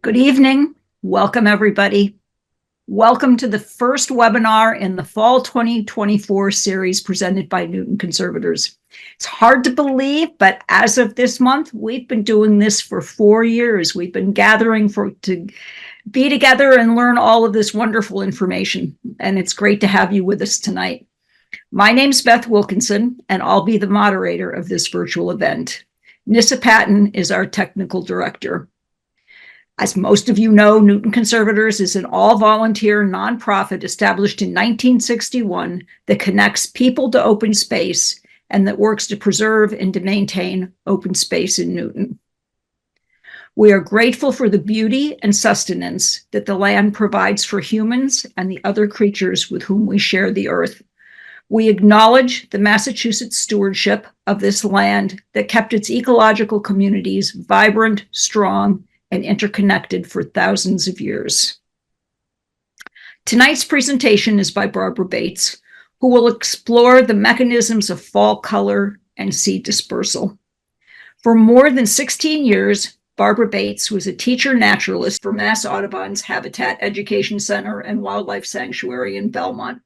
Good evening. Welcome, everybody. Welcome to the first webinar in the Fall 2024 series presented by Newton Conservators. It's hard to believe, but as of this month, we've been doing this for 4 years. We've been gathering to be together and learn all of this wonderful information, and it's great to have you with us tonight. My name's Beth Wilkinson, and I'll be the moderator of this virtual event. Nyssa Patten is our technical director. As most of you know, Newton Conservators is an all-volunteer nonprofit established in 1961 that connects people to open space and that works to preserve and to maintain open space in Newton. We are grateful for the beauty and sustenance that the land provides for humans and the other creatures with whom we share the earth. We acknowledge the Massachusetts stewardship of this land that kept its ecological communities vibrant, strong, and interconnected for thousands of years. Tonight's presentation is by Barbara Bates, who will explore the mechanisms of fall color and seed dispersal. For more than 16 years, Barbara Bates was a teacher naturalist for Mass Audubon's Habitat Education Center and Wildlife Sanctuary in Belmont.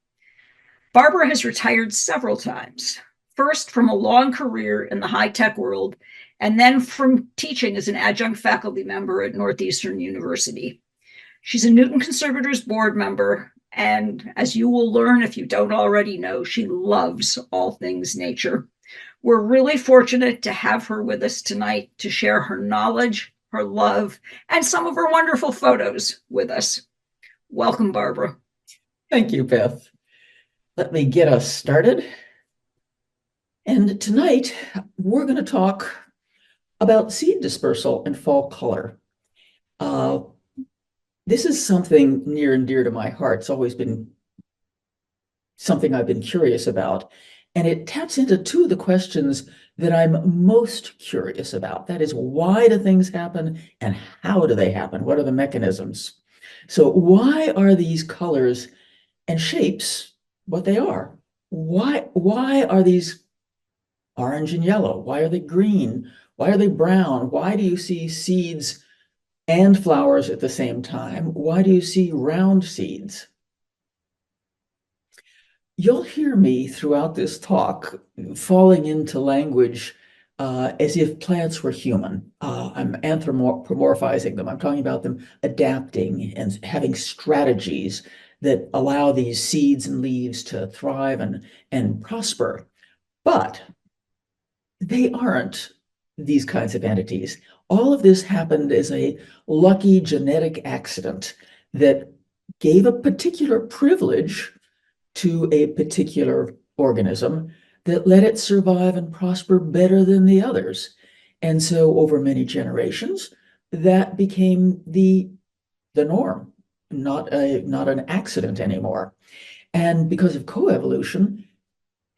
Barbara has retired several times, first from a long career in the high-tech world, and then from teaching as an adjunct faculty member at Northeastern University. She's a Newton Conservators board member, and as you will learn if you don't already know, she loves all things nature. We're really fortunate to have her with us tonight to share her knowledge, her love, and some of her wonderful photos with us. Welcome, Barbara. Thank you, Beth. Let me get us started. And tonight, we're going to talk about seed dispersal and fall color. This is something near and dear to my heart. It's always been something I've been curious about. And it taps into two of the questions that I'm most curious about. That is, why do things happen and how do they happen? What are the mechanisms? So why are these colors and shapes what they are? Why are these orange and yellow? Why are they green? Why are they brown? Why do you see seeds and flowers at the same time? Why do you see round seeds? You'll hear me throughout this talk falling into language as if plants were human. I'm anthropomorphizing them. I'm talking about them adapting and having strategies that allow these seeds and leaves to thrive and prosper. But they aren't these kinds of entities. All of this happened as a lucky genetic accident that gave a particular privilege to a particular organism that let it survive and prosper better than the others. And so over many generations, that became the norm, not an accident anymore. And because of coevolution,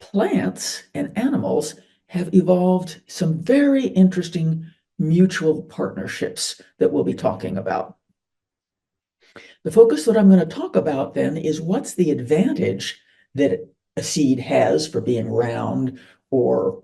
plants and animals have evolved some very interesting mutual partnerships that we'll be talking about. The focus that I'm going to talk about then is what's the advantage that a seed has for being round or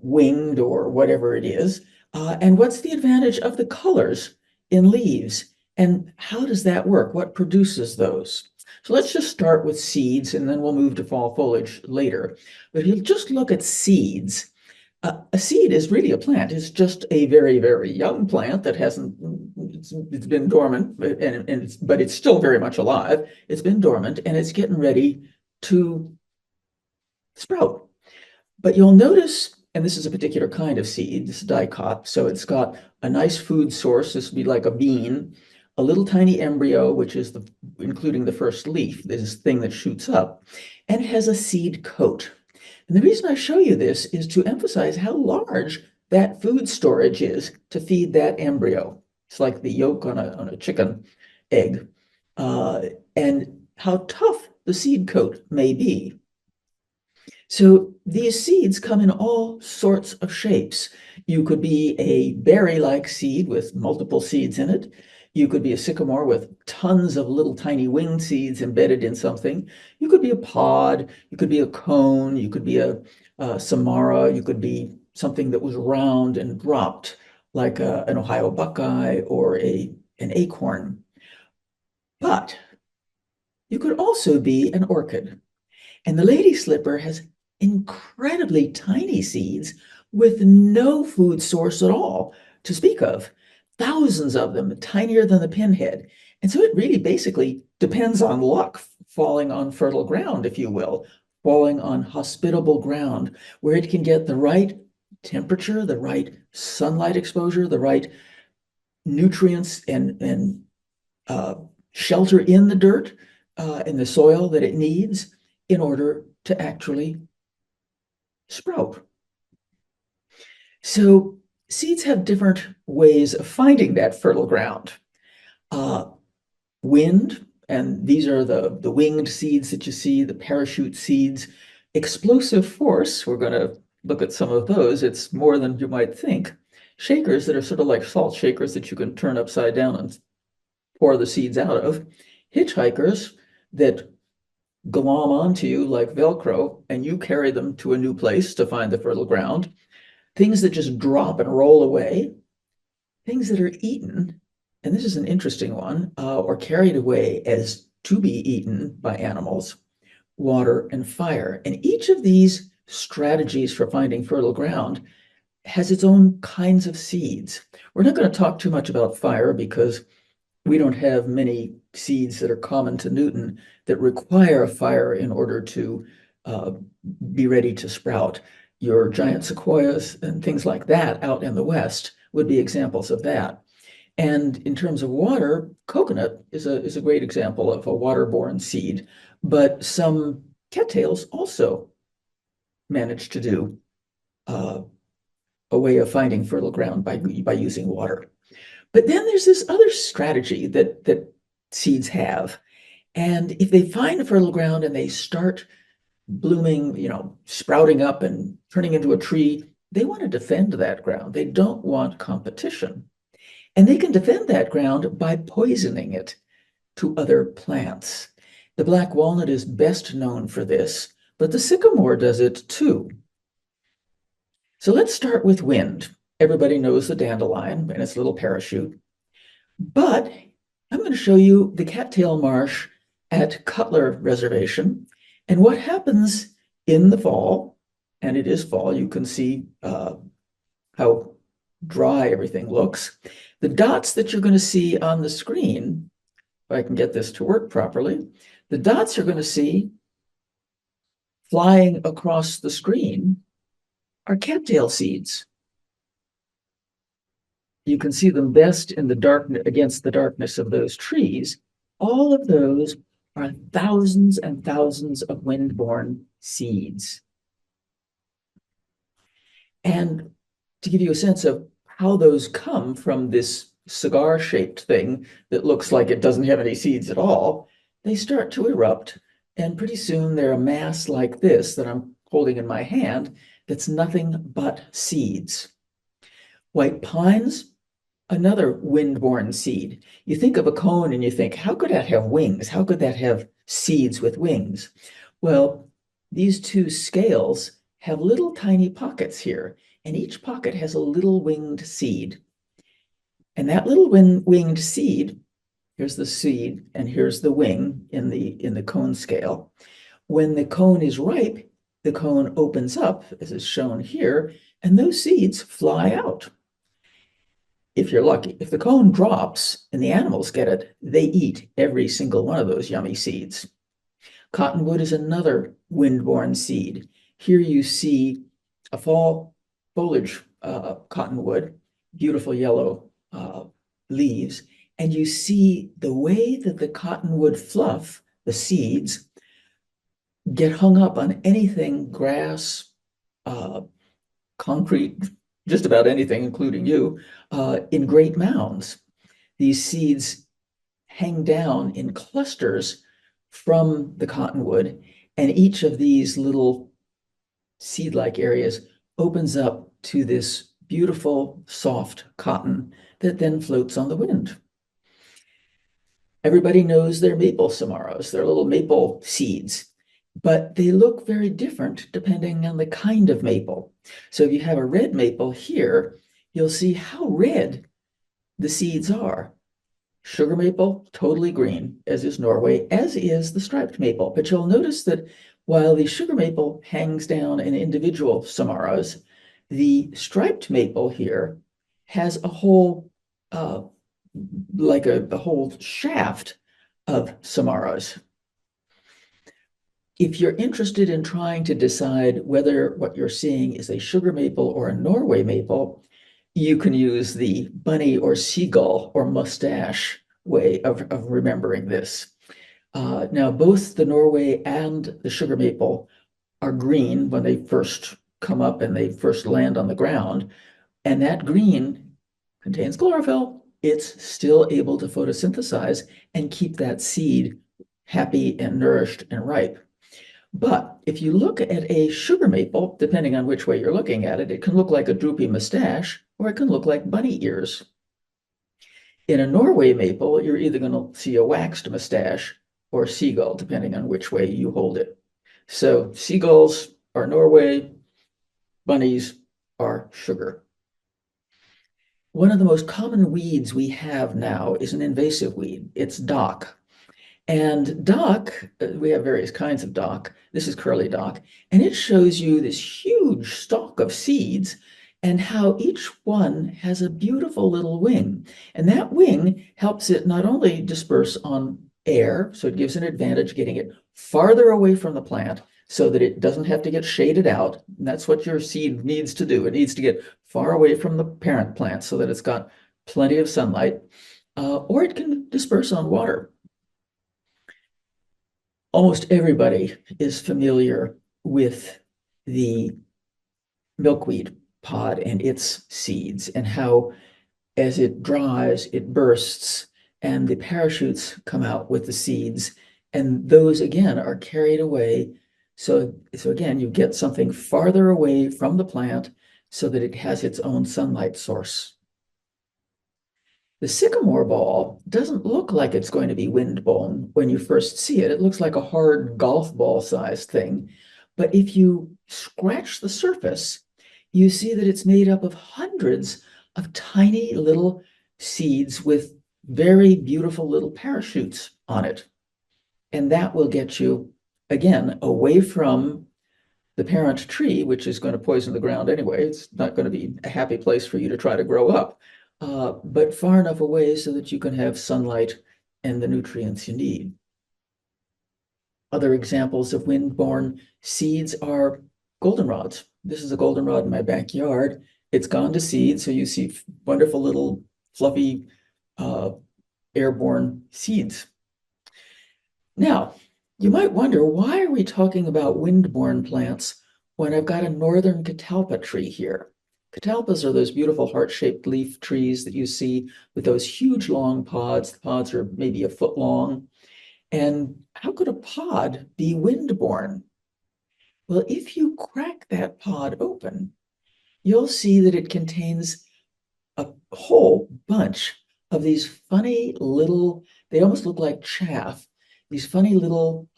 winged or whatever it is, and what's the advantage of the colors in leaves, and how does that work? What produces those? So let's just start with seeds, and then we'll move to fall foliage later. But if you just look at seeds, a seed is really a plant. It's just a very, very young plant that it's been dormant, but it's still very much alive. It's been dormant, and it's getting ready to sprout. But you'll notice, and this is a particular kind of seed, this is dicot, so it's got a nice food source. This would be like a bean, a little tiny embryo, which is including the first leaf, this thing that shoots up, and it has a seed coat. And the reason I show you this is to emphasize how large that food storage is to feed that embryo. It's like the yolk on a chicken egg, and how tough the seed coat may be. So these seeds come in all sorts of shapes. You could be a berry-like seed with multiple seeds in it. You could be a sycamore with tons of little tiny winged seeds embedded in something. You could be a pod, you could be a cone, you could be a samara, you could be something that was round and dropped, like an Ohio buckeye or a an acorn. But you could also be an orchid. And the lady slipper has incredibly tiny seeds with no food source at all to speak of. Thousands of them, tinier than the pinhead. And so it really basically depends on luck, falling on fertile ground, if you will, falling on hospitable ground where it can get the right temperature, the right sunlight exposure, the right nutrients and shelter in the dirt, in the soil that it needs in order to actually sprout. So seeds have different ways of finding that fertile ground. Wind, and these are the winged seeds that you see, the parachute seeds. Explosive force, we're going to look at some of those. It's more than you might think. Shakers that are sort of like salt shakers that you can turn upside down and pour the seeds out of. Hitchhikers that glom onto you like Velcro, and you carry them to a new place to find the fertile ground. Things that just drop and roll away. Things that are eaten, and this is an interesting one, or carried away as to be eaten by animals. Water and fire. And each of these strategies for finding fertile ground has its own kinds of seeds. We're not going to talk too much about fire because we don't have many seeds that are common to Newton that require a fire in order to be ready to sprout. Your giant sequoias and things like that out in the West would be examples of that. And in terms of water, coconut is a great example of a waterborne seed, but some cattails also manage to do a way of finding fertile ground by using water. But then there's this other strategy that seeds have. And if they find fertile ground and they start blooming, sprouting up and turning into a tree, they want to defend that ground. They don't want competition. And they can defend that ground by poisoning it to other plants. The black walnut is best known for this, but the sycamore does it too. So let's start with wind. Everybody knows the dandelion and its little parachute. But I'm going to show you the cattail marsh at Cutler Reservation and what happens in the fall. And it is fall. You can see how dry everything looks. The dots that you're going to see on the screen, if I can get this to work properly, the dots you're going to see flying across the screen are cattail seeds. You can see them best in the darkness, against the darkness of those trees. All of those are thousands and thousands of windborne seeds. And to give you a sense of how those come from this cigar-shaped thing that looks like it doesn't have any seeds at all, they start to erupt, and pretty soon they're a mass like this that I'm holding in my hand that's nothing but seeds. White pines, another windborne seed. You think of a cone and you think, how could that have wings? How could that have seeds with wings? Well, these two scales have little tiny pockets here, and each pocket has a little winged seed. And that little winged seed, here's the seed and here's the wing in the cone scale. When the cone is ripe, the cone opens up, as is shown here, and those seeds fly out. If you're lucky, if the cone drops and the animals get it, they eat every single one of those yummy seeds. Cottonwood is another windborne seed. Here you see a fall foliage cottonwood, beautiful yellow leaves, and you see the way that the cottonwood fluff, the seeds, get hung up on anything, grass, concrete, just about anything, including you, in great mounds. These seeds hang down in clusters from the cottonwood, and each of these little seed-like areas opens up to this beautiful, soft cotton that then floats on the wind. Everybody knows their maple samaras, they're little maple seeds, but they look very different depending on the kind of maple. So if you have a red maple here, you'll see how red the seeds are. Sugar maple, totally green, as is Norway, as is the striped maple. But you'll notice that while the sugar maple hangs down in individual samaras, the striped maple here has a whole, like a whole shaft of samaras. If you're interested in trying to decide whether what you're seeing is a sugar maple or a Norway maple, you can use the bunny or seagull or mustache way of remembering this. Now, both the Norway and the sugar maple are green when they first come up and they first land on the ground. And that green contains chlorophyll. It's still able to photosynthesize and keep that seed happy and nourished and ripe. But if you look at a sugar maple, depending on which way you're looking at it, it can look like a droopy mustache or it can look like bunny ears. In a Norway maple, you're either going to see a waxed mustache or seagull, depending on which way you hold it. So seagulls are Norway, bunnies are sugar. One of the most common weeds we have now is an invasive weed. It's dock. And dock, we have various kinds of dock. This is curly dock, and it shows you this huge stalk of seeds and how each one has a beautiful little wing. And that wing helps it not only disperse on air, so it gives an advantage getting it farther away from the plant so that it doesn't have to get shaded out. And that's what your seed needs to do. It needs to get far away from the parent plant so that it's got plenty of sunlight, or it can disperse on water. Almost everybody is familiar with the milkweed pod and its seeds and how as it dries, it bursts and the parachutes come out with the seeds. And those again are carried away. So again, you get something farther away from the plant so that it has its own sunlight source. The sycamore ball doesn't look like it's going to be windblown when you first see it. It looks like a hard golf ball sized thing. But if you scratch the surface, you see that it's made up of hundreds of tiny little seeds with very beautiful little parachutes on it. And that will get you, again, away from the parent tree, which is going to poison the ground anyway. It's not going to be a happy place for you to try to grow up. But far enough away so that you can have sunlight and the nutrients you need. Other examples of windborne seeds are goldenrods. This is a goldenrod in my backyard. It's gone to seed, so you see wonderful little fluffy airborne seeds. Now, you might wonder, why are we talking about windborne plants when I've got a northern catalpa tree here? Catalpas are those beautiful heart-shaped leaf trees that you see with those huge long pods. The pods are maybe a foot long. And how could a pod be windborne? Well, if you crack that pod open, you'll see that it contains a whole bunch of these funny little, they almost look like chaff, these funny little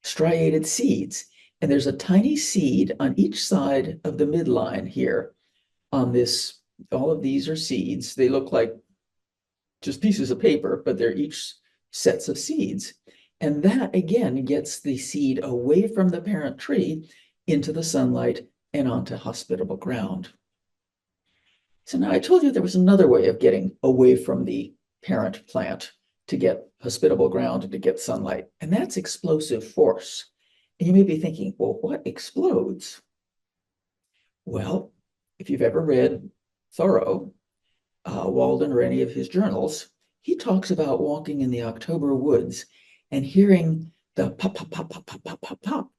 striated seeds. And there's a tiny seed on each side of the midline here on this. All of these are seeds. They look like just pieces of paper, but they're each sets of seeds. And that again gets the seed away from the parent tree into the sunlight and onto hospitable ground. So now I told you there was another way of getting away from the parent plant to get hospitable ground and to get sunlight, and that's explosive force. And you may be thinking, well, what explodes? Well, if you've ever read Thoreau, Walden, or any of his journals, he talks about walking in the October woods and hearing the pop, pop, pop, pop, pop, pop, pop, pop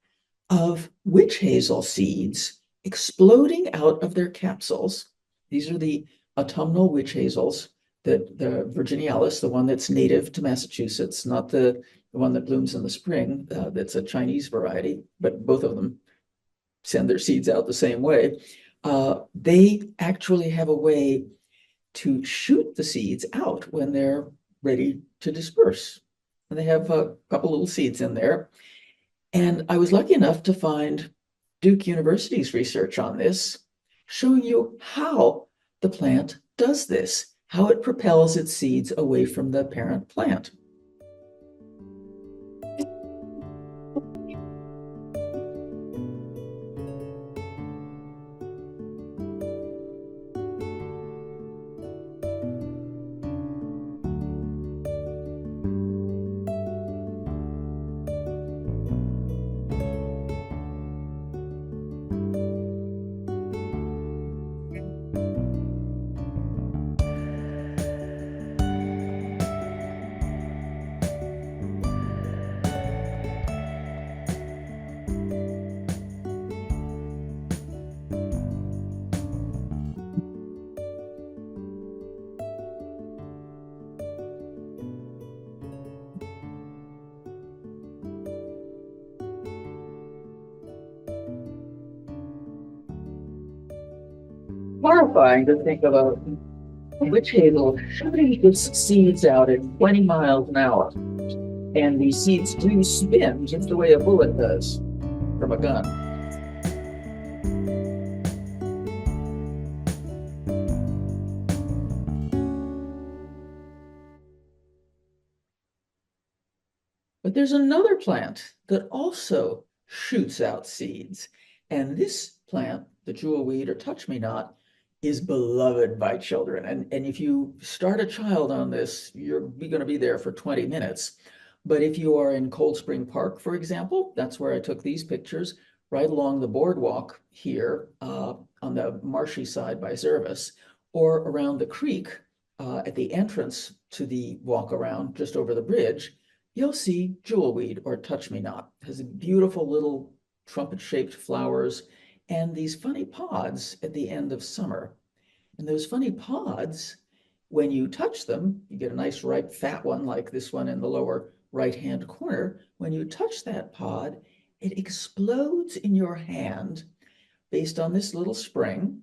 of witch hazel seeds exploding out of their capsules. These are the autumnal witch hazels, the Virginialis, the one that's native to Massachusetts, not the one that blooms in the spring. That's a Chinese variety, but both of them send their seeds out the same way. They actually have a way to shoot the seeds out when they're ready to disperse. And they have a couple little seeds in there. And I was lucky enough to find Duke University's research on this, showing you how the plant does this, how it propels its seeds away from the parent plant. Horrifying to think about a witch hazel shooting its seeds out at 20 miles an hour. And these seeds do spin just the way a bullet does from a gun. But there's another plant that also shoots out seeds. And this plant, the jewelweed or touch-me-not, is beloved by children. And if you start a child on this, you're going to be there for 20 minutes. But if you are in Cold Spring Park, for example, that's where I took these pictures, right along the boardwalk here on the marshy side by Zervis, or around the creek at the entrance to the walk around just over the bridge, you'll see jewelweed or touch-me-not. It has beautiful little trumpet-shaped flowers and these funny pods at the end of summer. And those funny pods, when you touch them, you get a nice ripe fat one like this one in the lower right-hand corner. When you touch that pod, it explodes in your hand based on this little spring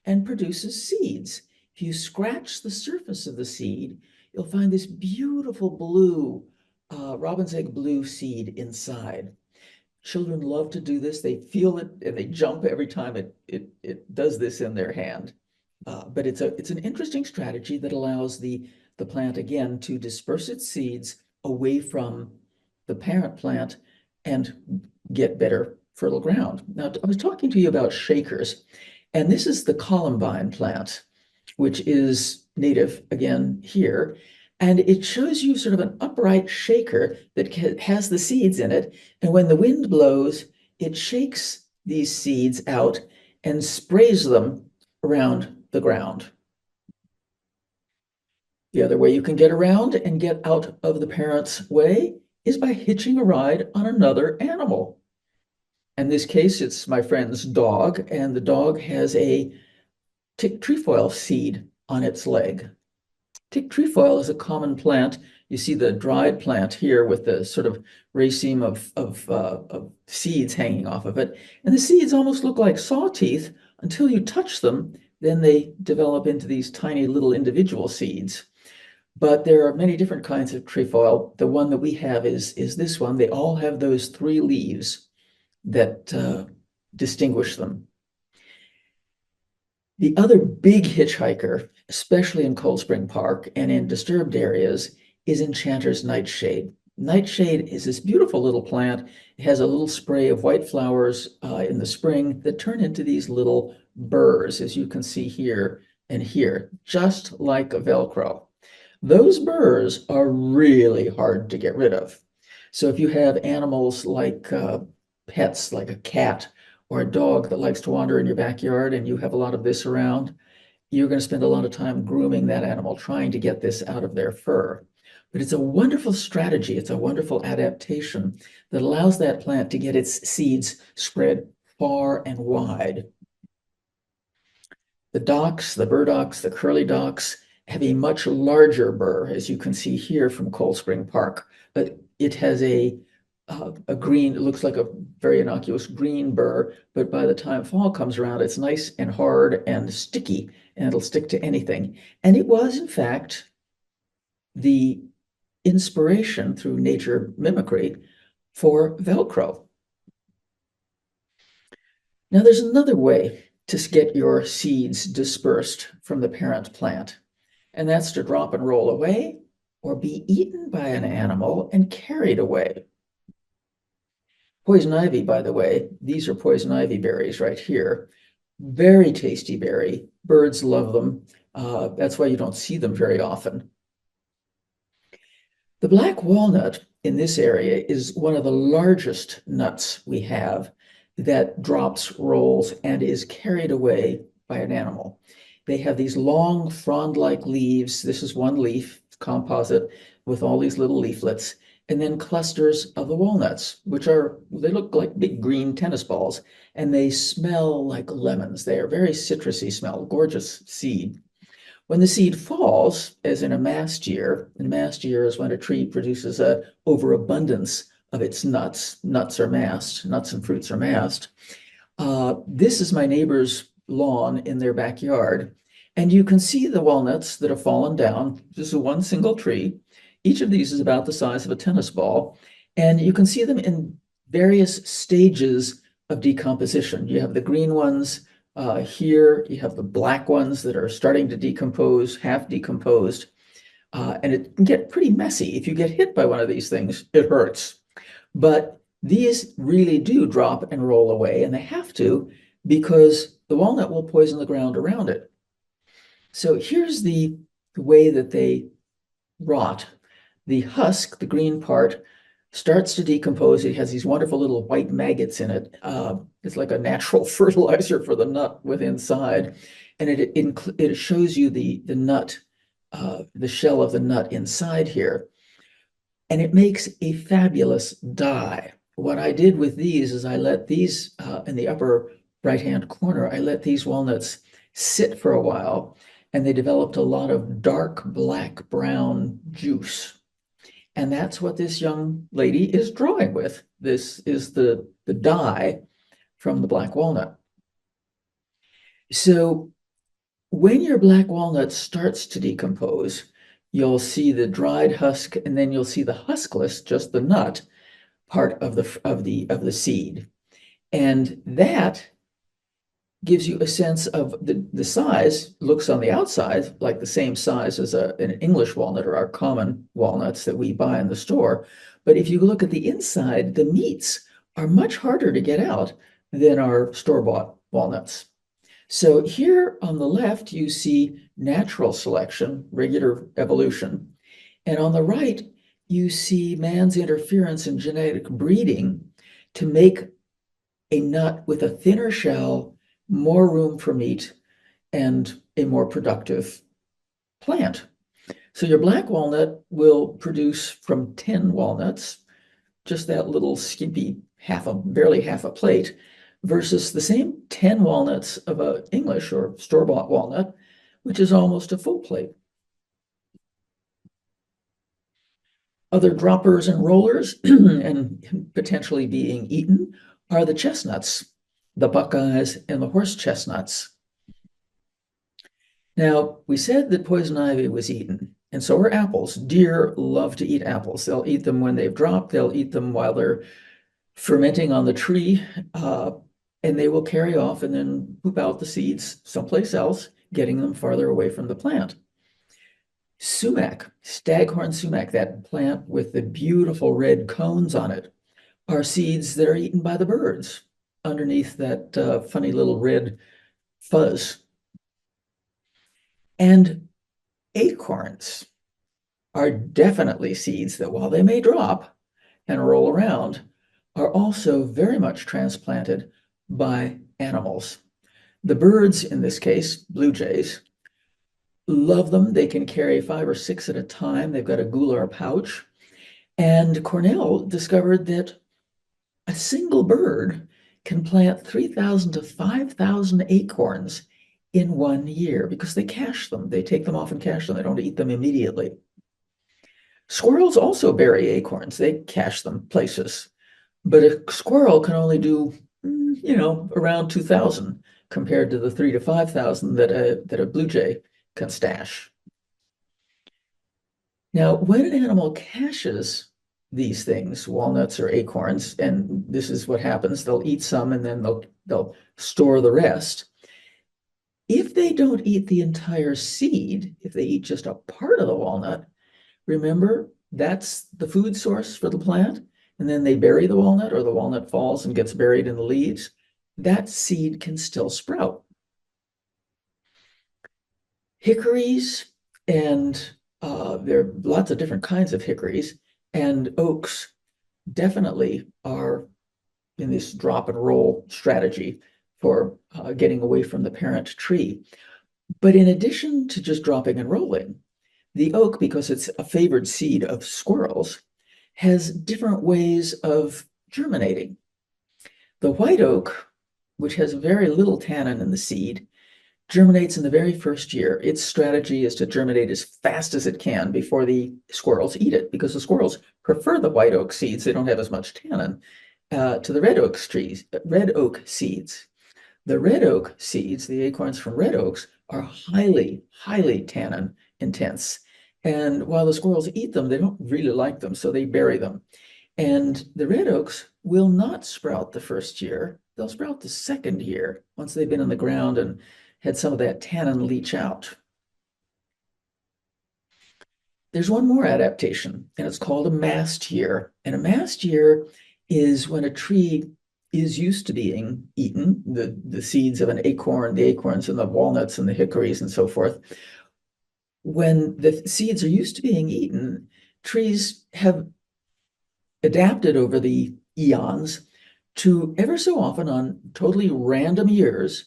and produces seeds. If you scratch the surface of the seed, you'll find this beautiful blue, robin's egg blue seed inside. Children love to do this. They feel it and they jump every time it does this in their hand. But it's an interesting strategy that allows the plant again to disperse its seeds away from the parent plant and get better fertile ground. Now, I was talking to you about shakers, and this is the columbine plant, which is native again here. And it shows you sort of an upright shaker that has the seeds in it. And when the wind blows, it shakes these seeds out and sprays them around the ground. The other way you can get around and get out of the parent's way is by hitching a ride on another animal. In this case, it's my friend's dog, and the dog has a tick trefoil seed on its leg. Tick trefoil is a common plant. You see the dried plant here with the sort of raceme of seeds hanging off of it. And the seeds almost look like saw teeth until you touch them. Then they develop into these tiny little individual seeds. But there are many different kinds of trefoil. The one that we have is this one. They all have those three leaves that distinguish them. The other big hitchhiker, especially in Cold Spring Park and in disturbed areas, is enchanter's nightshade. Nightshade is this beautiful little plant. It has a little spray of white flowers in the spring that turn into these little burrs, as you can see here and here, just like a Velcro. Those burrs are really hard to get rid of. So if you have animals like pets, like a cat or a dog that likes to wander in your backyard and you have a lot of this around, you're going to spend a lot of time grooming that animal, trying to get this out of their fur. But it's a wonderful strategy. It's a wonderful adaptation that allows that plant to get its seeds spread far and wide. The docks, the burdocks, the curly docks have a much larger burr, as you can see here from Cold Spring Park. But it has a green, it looks like a very innocuous green burr, but by the time fall comes around, it's nice and hard and sticky, and it'll stick to anything. And it was, in fact, the inspiration through nature mimicry for Velcro. Now, there's another way to get your seeds dispersed from the parent plant, and that's to drop and roll away or be eaten by an animal and carried away. Poison ivy, by the way, these are poison ivy berries right here. Very tasty berry. Birds love them. That's why you don't see them very often. The black walnut in this area is one of the largest nuts we have that drops, rolls, and is carried away by an animal. They have these long frond-like leaves. This is one leaf, composite, with all these little leaflets, and then clusters of the walnuts, they look like big green tennis balls, and they smell like lemons. They are very citrusy smell, gorgeous seed. When the seed falls, as in a mast year, and mast year is when a tree produces an overabundance of its nuts. Nuts are mast, nuts and fruits are mast. This is my neighbor's lawn in their backyard, and you can see the walnuts that have fallen down. This is one single tree. Each of these is about the size of a tennis ball, and you can see them in various stages of decomposition. You have the green ones here, you have the black ones that are starting to decompose, half decomposed, and it can get pretty messy. If you get hit by one of these things, it hurts. But these really do drop and roll away, and they have to because the walnut will poison the ground around it. So here's the way that they rot. The husk, the green part, starts to decompose. It has these wonderful little white maggots in it. It's like a natural fertilizer for the nut within inside. And it shows you the nut, the shell of the nut inside here. And it makes a fabulous dye. What I did with these is I let these, in the upper right-hand corner, I let these walnuts sit for a while, and they developed a lot of dark black brown juice. And that's what this young lady is drawing with. This is the dye from the black walnut. So when your black walnut starts to decompose, you'll see the dried husk, and then you'll see the huskless, just the nut part of the seed. And that gives you a sense of the size. Looks on the outside like the same size as an English walnut or our common walnuts that we buy in the store. But if you look at the inside, the meats are much harder to get out than our store-bought walnuts. So here on the left, you see natural selection, regular evolution. And on the right, you see man's interference in genetic breeding to make a nut with a thinner shell, more room for meat, and a more productive plant. So your black walnut will produce from 10 walnuts, just that little skimpy barely half a plate, versus the same 10 walnuts of an English or store-bought walnut, which is almost a full plate. Other droppers and rollers and potentially being eaten are the chestnuts, the buckeyes, and the horse chestnuts. Now, we said that poison ivy was eaten, and so are apples. Deer love to eat apples. They'll eat them when they've dropped. They'll eat them while they're fermenting on the tree, and they will carry off and then poop out the seeds someplace else, getting them farther away from the plant. Sumac, staghorn sumac, that plant with the beautiful red cones on it, are seeds that are eaten by the birds underneath that funny little red fuzz. And acorns are definitely seeds that, while they may drop and roll around, are also very much transplanted by animals. The birds, in this case, blue jays, love them. They can carry 5 or 6 at a time. They've got a gular pouch. And Cornell discovered that a single bird can plant 3,000 to 5,000 acorns in 1 year because they cache them. They take them off and cache them. They don't eat them immediately. Squirrels also bury acorns. They cache them places. But a squirrel can only do, around 2,000 compared to the 3,000 to 5,000 that a blue jay can stash. Now, when an animal caches these things, walnuts or acorns, and this is what happens, they'll eat some and then they'll store the rest. If they don't eat the entire seed, if they eat just a part of the walnut, remember that's the food source for the plant, and then they bury the walnut, or the walnut falls and gets buried in the leaves, that seed can still sprout. Hickories, and there are lots of different kinds of hickories, and oaks definitely are in this drop and roll strategy for getting away from the parent tree. But in addition to just dropping and rolling, the oak, because it's a favored seed of squirrels, has different ways of germinating. The white oak, which has very little tannin in the seed, germinates in the very first year. Its strategy is to germinate as fast as it can before the squirrels eat it, because the squirrels prefer the white oak seeds. They don't have as much tannin to the red oak seeds. The red oak seeds, the acorns from red oaks, are highly, highly tannin intense. And while the squirrels eat them, they don't really like them, so they bury them. And the red oaks will not sprout the first year. They'll sprout the second year once they've been in the ground and had some of that tannin leach out. There's one more adaptation, and it's called a mast year. And a mast year is when a tree is used to being eaten, the seeds of an acorn, the acorns and the walnuts and the hickories and so forth. When the seeds are used to being eaten, trees have adapted over the eons to ever so often, on totally random years,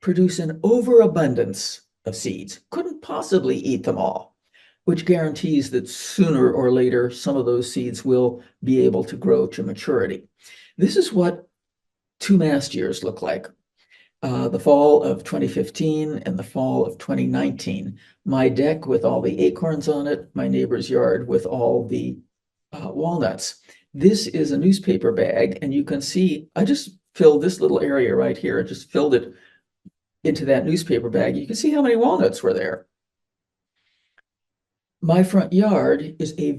produce an overabundance of seeds. Couldn't possibly eat them all, which guarantees that sooner or later some of those seeds will be able to grow to maturity. This is what two mast years look like. The fall of 2015 and the fall of 2019. My deck with all the acorns on it, my neighbor's yard with all the walnuts. This is a newspaper bag, and you can see I just filled this little area right here. I just filled it into that newspaper bag. You can see how many walnuts were there. My front yard is a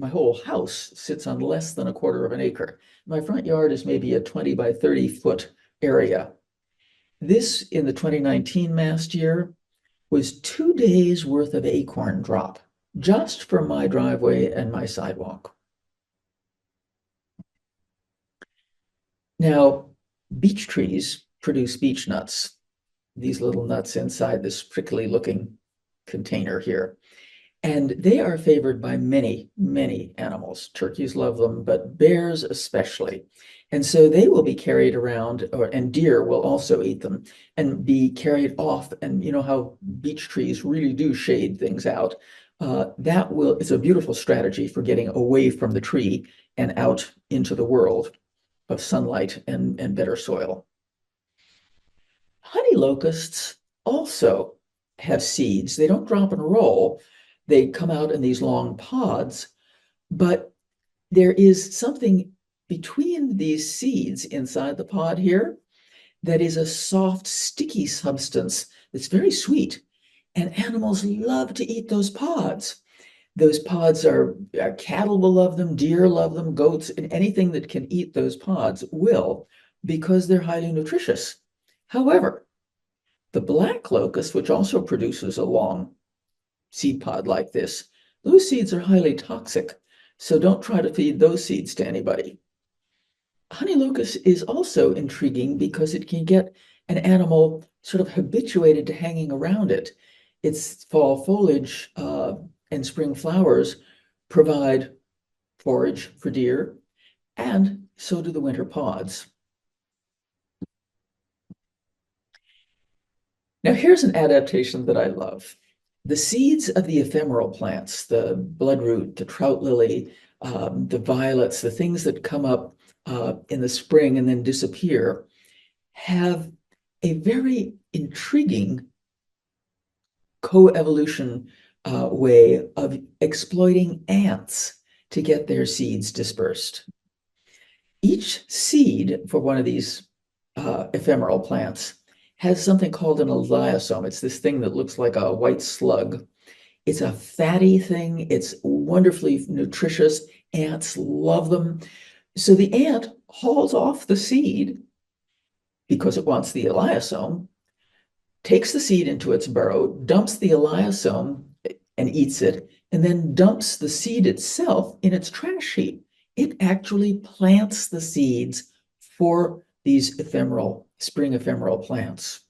my whole house sits on less than a quarter of an acre. My front yard is maybe a 20 by 30 foot area. This, in the 2019 mast year, was 2 days worth of acorn drop, just from my driveway and my sidewalk. Now, beech trees produce beech nuts, these little nuts inside this prickly looking container here. And they are favored by many, many animals. Turkeys love them, but bears especially. And so they will be carried around, and deer will also eat them and be carried off. And you know how beech trees really do shade things out. It's a beautiful strategy for getting away from the tree and out into the world of sunlight and better soil. Honey locusts also have seeds. They don't drop and roll. They come out in these long pods, but there is something between these seeds inside the pod here that is a soft, sticky substance that's very sweet, and animals love to eat those pods. Those pods cattle will love them, deer love them, goats, and anything that can eat those pods will, because they're highly nutritious. However, the black locust, which also produces a long seed pod like this, those seeds are highly toxic, so don't try to feed those seeds to anybody. Honey locust is also intriguing because it can get an animal sort of habituated to hanging around it. Its fall foliage and spring flowers provide forage for deer, and so do the winter pods. Now here's an adaptation that I love. The seeds of the ephemeral plants, the bloodroot, the trout lily, the violets, the things that come up in the spring and then disappear, have a very intriguing coevolution way of exploiting ants to get their seeds dispersed. Each seed for one of these ephemeral plants has something called an elaiosome. It's this thing that looks like a white slug. It's a fatty thing. It's wonderfully nutritious. Ants love them. So the ant hauls off the seed because it wants the elaiosome, takes the seed into its burrow, dumps the eliosome and eats it, and then dumps the seed itself in its trash heap. It actually plants the seeds for these spring ephemeral plants.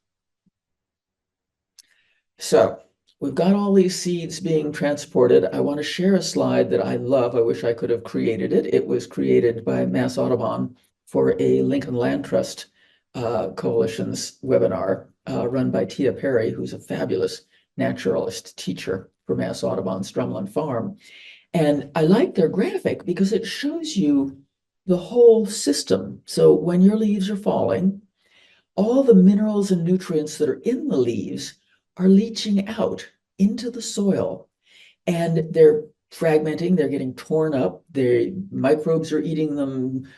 So we've got all these seeds being transported. I want to share a slide that I love. I wish I could have created it. It was created by Mass Audubon for a Lincoln Land Trust Coalition's webinar run by Tia Perry, who's a fabulous naturalist teacher for Mass Audubon's Drumlin Farm. And I like their graphic because it shows you the whole system. So when your leaves are falling, all the minerals and nutrients that are in the leaves are leaching out into the soil, and they're fragmenting, they're getting torn up, the microbes are eating them,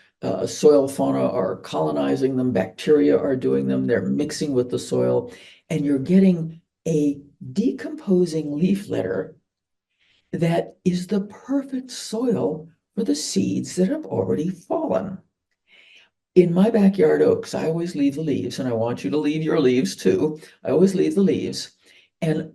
soil fauna are colonizing them, bacteria are doing them, they're mixing with the soil, and you're getting a decomposing leaf litter that is the perfect soil for the seeds that have already fallen. In my backyard oaks, I always leave the leaves, and I want you to leave your leaves too. I always leave the leaves. And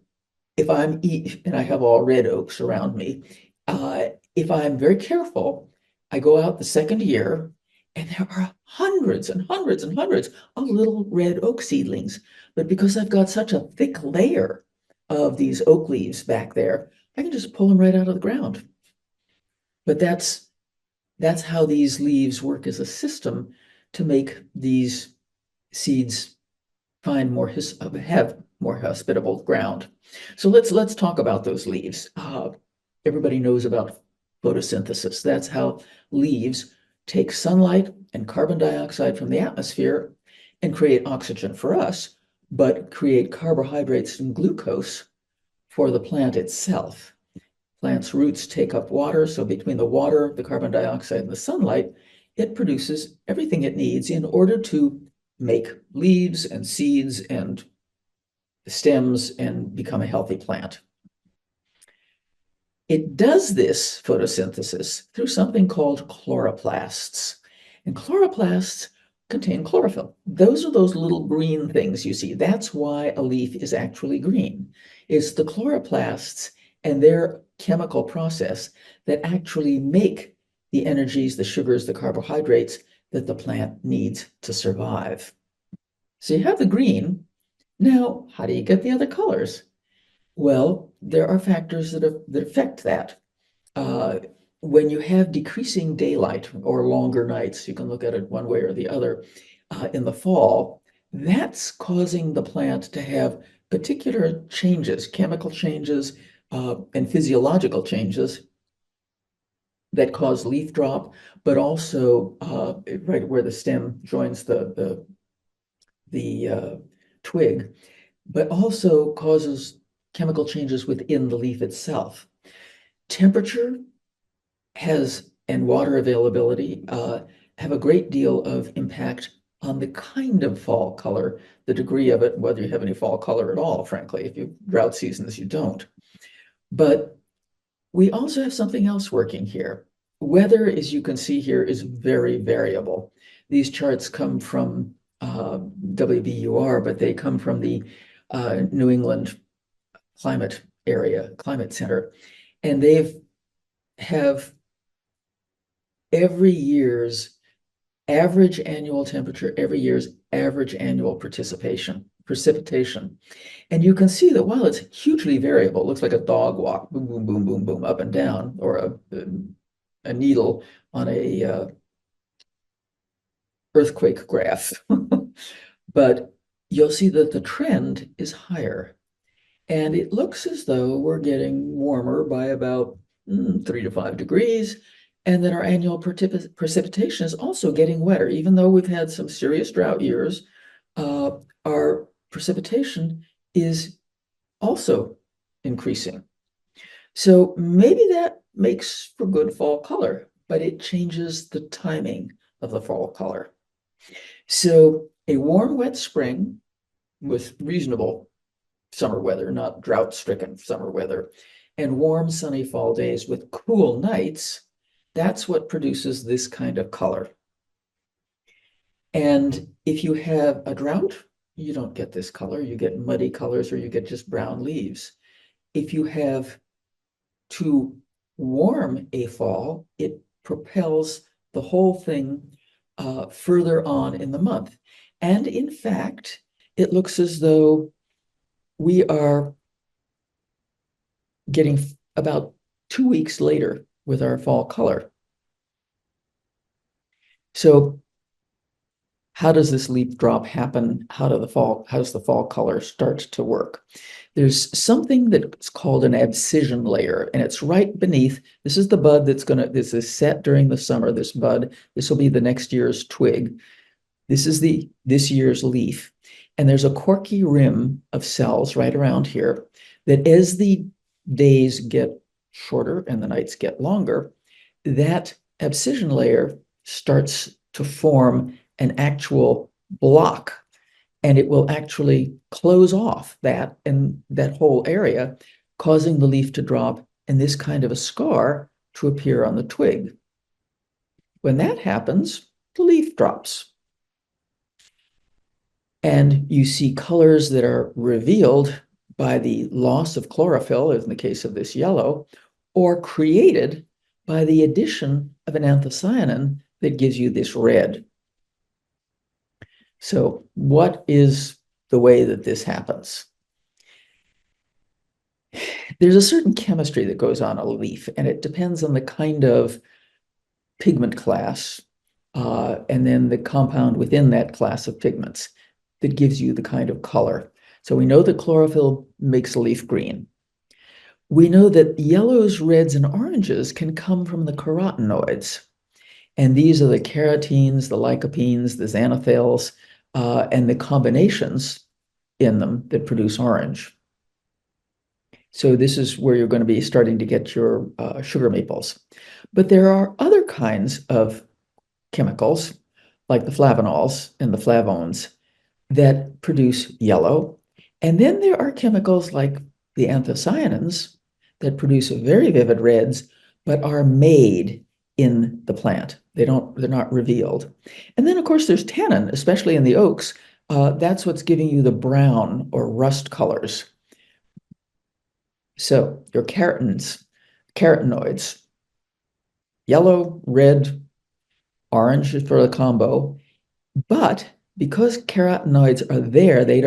if and I have all red oaks around me, if I'm very careful, I go out the second year and there are hundreds and hundreds and hundreds of little red oak seedlings. But because I've got such a thick layer of these oak leaves back there, I can just pull them right out of the ground. But that's how these leaves work as a system to make these seeds have more hospitable ground. So let's talk about those leaves. Everybody knows about photosynthesis. That's how leaves take sunlight and carbon dioxide from the atmosphere and create oxygen for us, but create carbohydrates and glucose for the plant itself. Plant's roots take up water, so between the water, the carbon dioxide, and the sunlight, it produces everything it needs in order to make leaves and seeds and stems and become a healthy plant. It does this photosynthesis through something called chloroplasts. And chloroplasts contain chlorophyll. Those are those little green things you see. That's why a leaf is actually green. It's the chloroplasts and their chemical process that actually make the energies, the sugars, the carbohydrates that the plant needs to survive. So you have the green. Now, how do you get the other colors? Well, there are factors that affect that. When you have decreasing daylight or longer nights, you can look at it one way or the other, in the fall, that's causing the plant to have particular changes, chemical changes, and physiological changes that cause leaf drop, but also right where the stem joins the twig, but also causes chemical changes within the leaf itself. Temperature and water availability have a great deal of impact on the kind of fall color, the degree of it, whether you have any fall color at all, frankly. If you drought seasons, you don't. But we also have something else working here. Weather, as you can see here, is very variable. These charts come from WBUR, but they come from the New England Climate Center, and they have every year's average annual temperature, every year's average annual precipitation. And you can see that while it's hugely variable, it looks like a dog walk, boom, boom, boom, boom, boom, up and down, or a needle on a earthquake graph. But you'll see that the trend is higher. And it looks as though we're getting warmer by about 3 to 5 degrees, and that our annual precipitation is also getting wetter. Even though we've had some serious drought years, our precipitation is also increasing. So maybe that makes for good fall color, but it changes the timing of the fall color. So a warm, wet spring with reasonable summer weather, not drought-stricken summer weather, and warm, sunny fall days with cool nights, that's what produces this kind of color. And if you have a drought you don't get this color. You get muddy colors or you get just brown leaves. If you have too warm a fall, it propels the whole thing further on in the month. And in fact, it looks as though we are getting about 2 weeks later with our fall color. So how does this leaf drop happen? How does the fall color start to work? There's something that's called an abscission layer, and it's right beneath. This is the bud this is set during the summer, this bud. This will be the next year's twig. This is this year's leaf. And there's a corky rim of cells right around here that as the days get shorter and the nights get longer, that abscission layer starts to form an actual block, and it will actually close off that and that whole area, causing the leaf to drop and this kind of a scar to appear on the twig. When that happens, the leaf drops. And you see colors that are revealed by the loss of chlorophyll, as in the case of this yellow, or created by the addition of an anthocyanin that gives you this red. So what is the way that this happens? There's a certain chemistry that goes on a leaf, and it depends on the kind of pigment class, and then the compound within that class of pigments that gives you the kind of color. So we know that chlorophyll makes a leaf green. We know that yellows, reds, and oranges can come from the carotenoids. And these are the carotenes, the lycopenes, the xanthophylls, and the combinations in them that produce orange. So this is where you're going to be starting to get your sugar maples. But there are other kinds of chemicals, like the flavanols and the flavones, that produce yellow. And then there are chemicals like the anthocyanins that produce very vivid reds, but are made in the plant. They're not revealed. And then, of course, there's tannin, especially in the oaks. That's what's giving you the brown or rust colors. So your carotenoids, yellow, red, orange is for the combo. But because carotenoids are there, they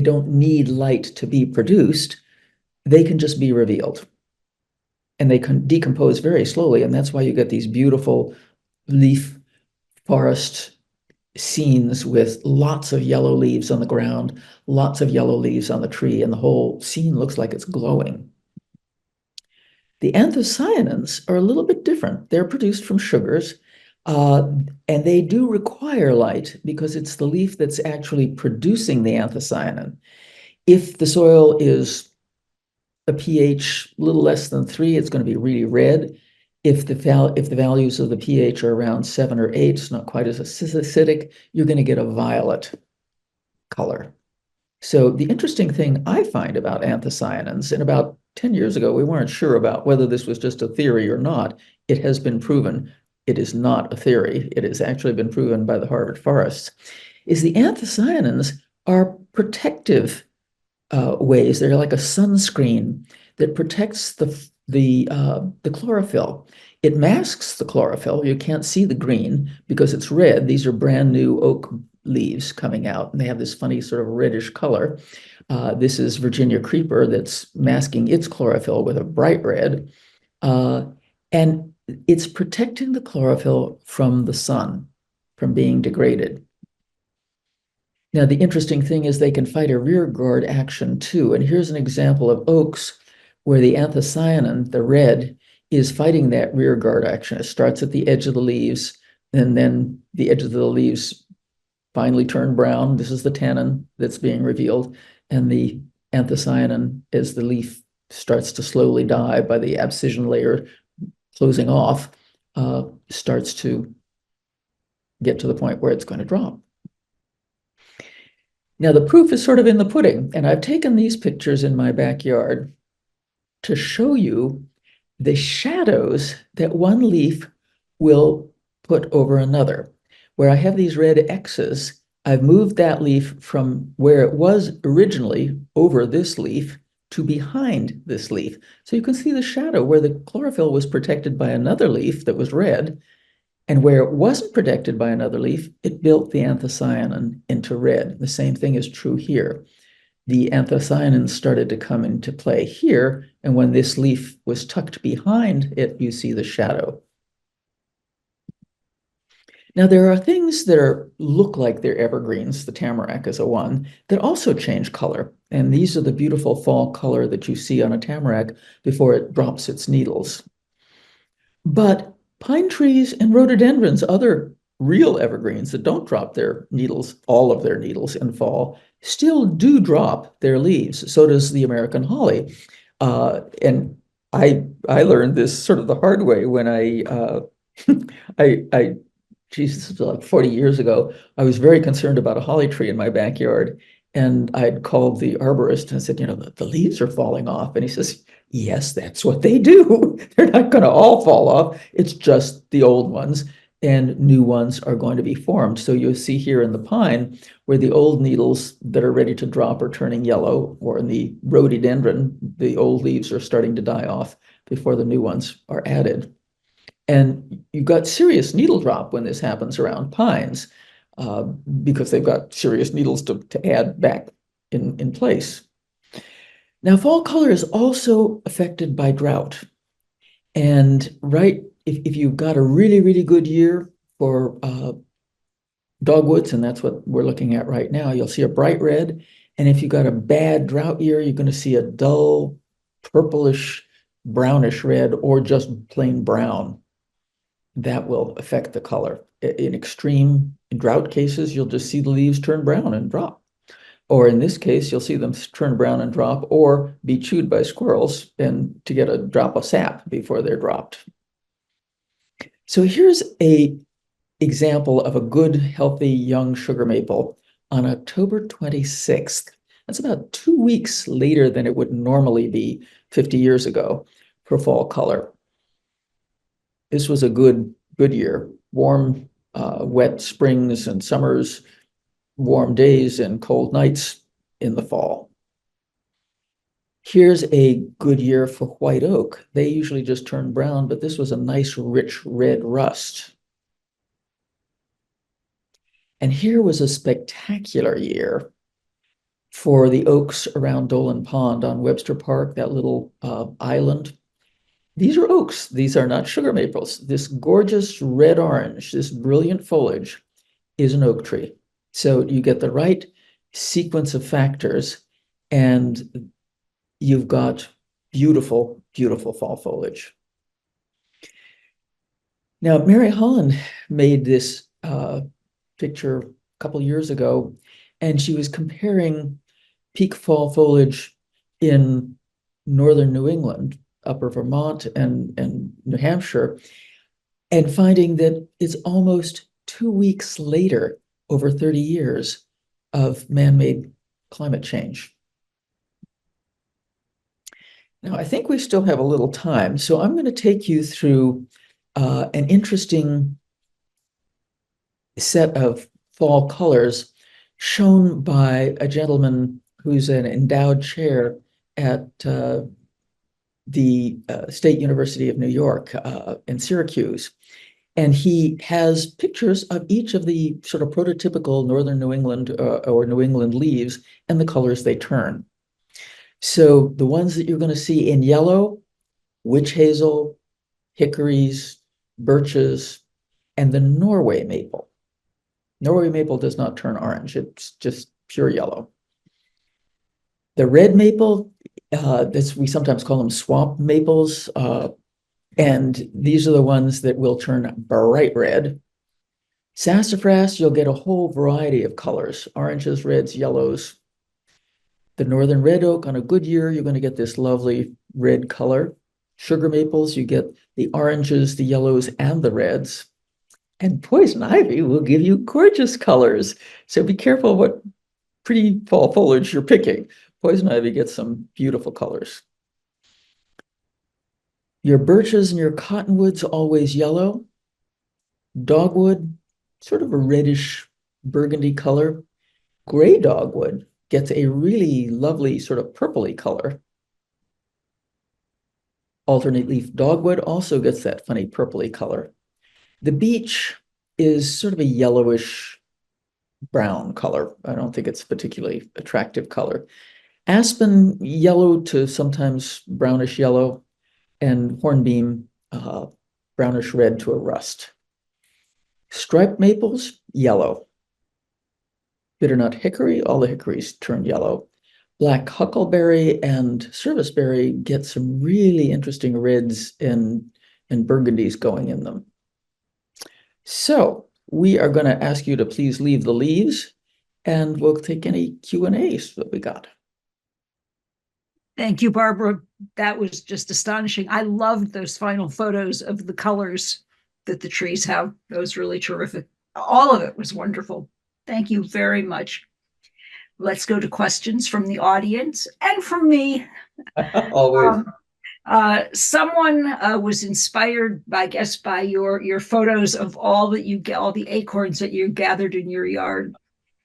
don't need light to be produced. They can just be revealed. And they can decompose very slowly, and that's why you get these beautiful leaf forest scenes with lots of yellow leaves on the ground, lots of yellow leaves on the tree, and the whole scene looks like it's glowing. The anthocyanins are a little bit different. They're produced from sugars, and they do require light because it's the leaf that's actually producing the anthocyanin. If the soil is a pH a little less than 3, it's going to be really red. If the values of the pH are around 7 or 8, it's not quite as acidic, you're going to get a violet color. So the interesting thing I find about anthocyanins, and about 10 years ago, we weren't sure about whether this was just a theory or not. It has been proven it is not a theory. It has actually been proven by the Harvard forests, is the anthocyanins are protective ways. They're like a sunscreen that protects the chlorophyll. It masks the chlorophyll. You can't see the green because it's red. These are brand new oak leaves coming out, and they have this funny sort of reddish color. This is Virginia creeper that's masking its chlorophyll with a bright red. And it's protecting the chlorophyll from the sun, from being degraded. Now, the interesting thing is they can fight a rearguard action too. And here's an example of oaks where the anthocyanin, the red, is fighting that rearguard action. It starts at the edge of the leaves, and then the edges of the leaves finally turn brown. This is the tannin that's being revealed. And the anthocyanin, as the leaf starts to slowly die by the abscission layer closing off, starts to get to the point where it's going to drop. Now, the proof is sort of in the pudding, and I've taken these pictures in my backyard to show you the shadows that one leaf will put over another. Where I have these red X's, I've moved that leaf from where it was originally over this leaf to behind this leaf. So you can see the shadow where the chlorophyll was protected by another leaf that was red, and where it wasn't protected by another leaf, it built the anthocyanin into red. The same thing is true here. The anthocyanins started to come into play here, and when this leaf was tucked behind it, you see the shadow. Now, there are things that look like they're evergreens, the tamarack is a one, that also change color. And these are the beautiful fall color that you see on a tamarack before it drops its needles. But pine trees and rhododendrons, other real evergreens that don't drop their needles, all of their needles in fall, still do drop their leaves. So does the American holly. And I learned this sort of the hard way when I Jesus, like 40 years ago, I was very concerned about a holly tree in my backyard. And I'd called the arborist and said, the leaves are falling off. And he says, yes, that's what they do. They're not going to all fall off. It's just the old ones, and new ones are going to be formed. So you'll see here in the pine where the old needles that are ready to drop are turning yellow, or in the rhododendron, the old leaves are starting to die off before the new ones are added. And you've got serious needle drop when this happens around pines, because they've got serious needles to add back in place. Now, fall color is also affected by drought. And if you've got a really, really good year for dogwoods, and that's what we're looking at right now, you'll see a bright red. And if you've got a bad drought year, you're going to see a dull purplish, brownish red, or just plain brown. That will affect the color. In extreme drought cases, you'll just see the leaves turn brown and drop. Or in this case, you'll see them turn brown and drop, or be chewed by squirrels and to get a drop of sap before they're dropped. So here's an example of a good, healthy young sugar maple on October 26th. That's about 2 weeks later than it would normally be 50 years ago for fall color. This was a good year. Warm, wet springs and summers, warm days and cold nights in the fall. Here's a good year for white oak. They usually just turn brown, but this was a nice, rich red rust. And here was a spectacular year for the oaks around Dolan Pond on Webster Park, that little island. These are oaks. These are not sugar maples. This gorgeous red-orange, this brilliant foliage is an oak tree. So you get the right sequence of factors, and you've got beautiful, beautiful fall foliage. Now, Mary Holland made this picture a couple years ago, and she was comparing peak fall foliage in northern New England, upper Vermont and New Hampshire, and finding that it's almost 2 weeks later, over 30 years of man-made climate change. Now, I think we still have a little time, so I'm going to take you through an interesting set of fall colors shown by a gentleman who's an endowed chair at the State University of New York in Syracuse. And he has pictures of each of the sort of prototypical northern New England or New England leaves and the colors they turn. So the ones that you're going to see in yellow, witch hazel, hickories, birches, and the Norway maple. Norway maple does not turn orange. It's just pure yellow. The red maple, we sometimes call them swamp maples, and these are the ones that will turn bright red. Sassafras, you'll get a whole variety of colors, oranges, reds, yellows. The northern red oak, on a good year, you're going to get this lovely red color. Sugar maples, you get the oranges, the yellows, and the reds. And poison ivy will give you gorgeous colors. So be careful what pretty fall foliage you're picking. Poison ivy gets some beautiful colors. Your birches and your cottonwoods, always yellow. Dogwood, sort of a reddish burgundy color. Gray dogwood gets a really lovely sort of purpley color. Alternate leaf dogwood also gets that funny purpley color. The beech is sort of a yellowish brown color. I don't think it's a particularly attractive color. Aspen, yellow to sometimes brownish yellow, and hornbeam, brownish red to a rust. Striped maples, yellow. Bitternut hickory, all the hickories turn yellow. Black huckleberry and serviceberry get some really interesting reds and burgundies going in them. So we are going to ask you to please leave the leaves, and we'll take any Q&As that we got. Thank you, Barbara. That was just astonishing. I loved those final photos of the colors that the trees have. That was really terrific. All of it was wonderful. Thank you very much. Let's go to questions from the audience and from me. Always. Someone was inspired, I guess, by your photos of all the acorns that you gathered in your yard,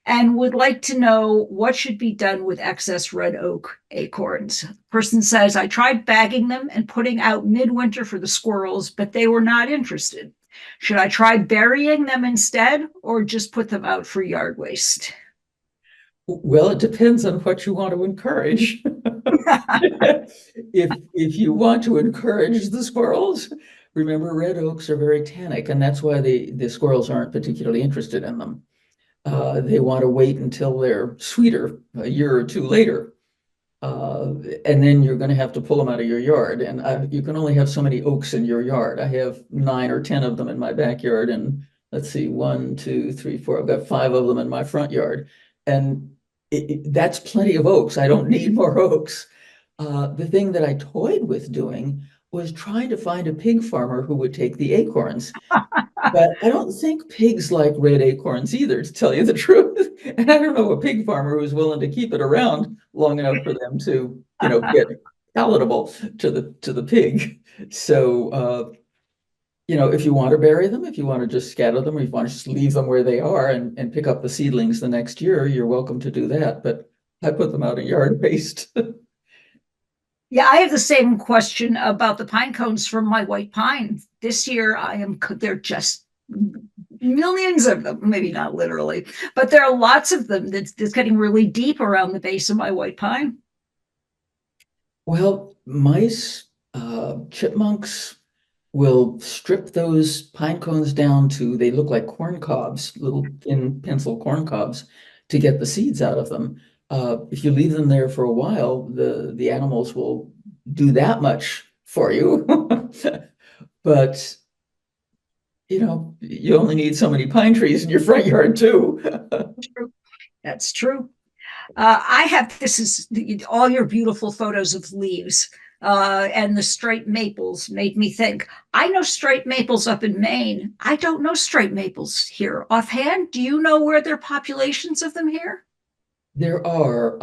and would like to know what should be done with excess red oak acorns. Person says, I tried bagging them and putting out midwinter for the squirrels, but they were not interested. Should I try burying them instead, or just put them out for yard waste? Well, it depends on what you want to encourage. If you want to encourage the squirrels, remember red oaks are very tannic, and that's why the squirrels aren't particularly interested in them. They want to wait until they're sweeter a year or two later. And then you're going to have to pull them out of your yard. And you can only have so many oaks in your yard. I have 9 or 10 of them in my backyard. And let's see, 1, 2, 3, 4. I've got 5 of them in my front yard. And that's plenty of oaks. I don't need more oaks. The thing that I toyed with doing was trying to find a pig farmer who would take the acorns. But I don't think pigs like red acorns either, to tell you the truth. And I don't know a pig farmer who's willing to keep it around long enough for them to, get palatable to the pig. So, if you want to bury them, if you want to just scatter them, or if you want to just leave them where they are and pick up the seedlings the next year, you're welcome to do that. But I put them out in yard waste. Yeah, I have the same question about the pine cones from my white pine. This year, they're just millions of them, maybe not literally, but there are lots of them that's getting really deep around the base of my white pine. Well, mice, chipmunks will strip those pine cones down to, they look like corn cobs, little thin pencil corn cobs, to get the seeds out of them. If you leave them there for a while, the animals will do that much for you. But you only need so many pine trees in your front yard too. True. That's true. This is all your beautiful photos of leaves and the straight maples made me think. I know straight maples up in Maine. I don't know straight maples here. Offhand, do you know where there are populations of them here? There are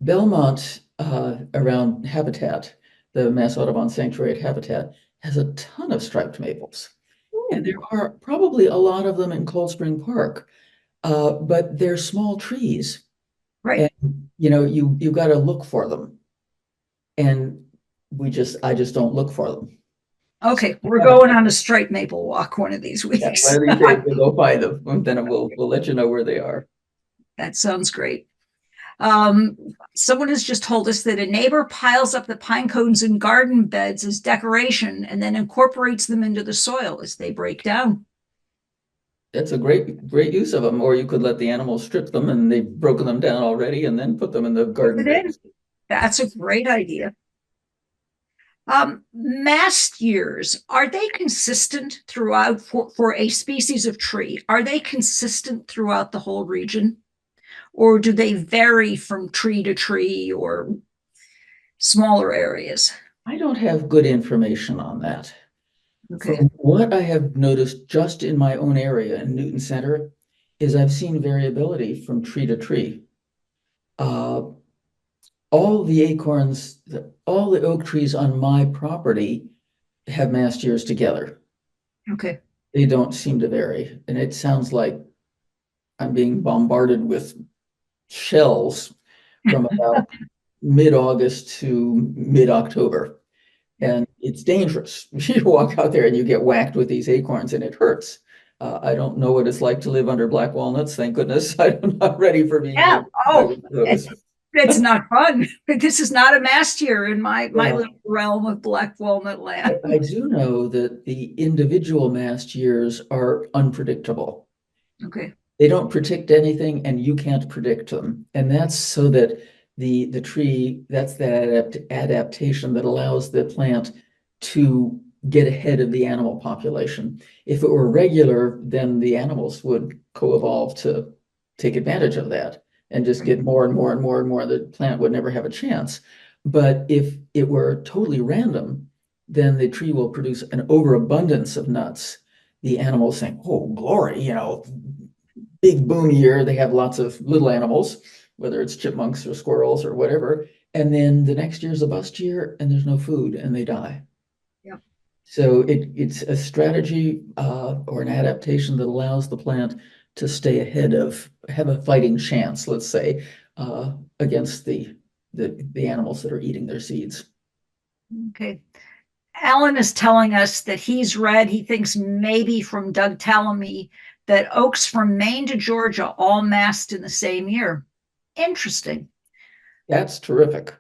Belmont around Habitat, the Mass Audubon Sanctuary at Habitat, has a ton of striped maples. And there are probably a lot of them in Cold Spring Park, but they're small trees. Right. And you got to look for them. And I just don't look for them. Okay, we're going on a straight maple walk one of these weeks. Yeah, one of these days we'll go find them, and then we'll let you know where they are. That sounds great. Someone has just told us that a neighbor piles up the pine cones in garden beds as decoration and then incorporates them into the soil as they break down. That's a great use of them. Or you could let the animals strip them and they've broken them down already and then put them in the garden beds. That's a great idea. Mast years, are they consistent throughout for a species of tree? Are they consistent throughout the whole region? Or do they vary from tree to tree or smaller areas? I don't have good information on that. Okay. From what I have noticed just in my own area in Newton Center is I've seen variability from tree to tree. All the acorns, all the oak trees on my property have mast years together. Okay. They don't seem to vary. And it sounds like I'm being bombarded with shells from about mid-August to mid-October. And it's dangerous. You walk out there and you get whacked with these acorns and it hurts. I don't know what it's like to live under black walnuts. Thank goodness I'm not ready for being Yeah. hit by Oh, those. it's not fun. This is not a mast year in my Well, little realm of black walnut land. I do know that the individual mast years are unpredictable. Okay. They don't predict anything and you can't predict them. And that's so that the tree, that's that adaptation that allows the plant to get ahead of the animal population. If it were regular, then the animals would co-evolve to take advantage of that and just get more and more and more and more. The plant would never have a chance. But if it were totally random, then the tree will produce an overabundance of nuts. The animals think, oh, glory, big boom year, they have lots of little animals, whether it's chipmunks or squirrels or whatever. And then the next year's a bust year and there's no food and they die. Yeah. So it's a strategy or an adaptation that allows the plant to stay ahead of, have a fighting chance, let's say, against the animals that are eating their seeds. Okay. Alan is telling us that he's read, he thinks maybe from Doug Tallamy, that oaks from Maine to Georgia all mast in the same year. Interesting. That's terrific.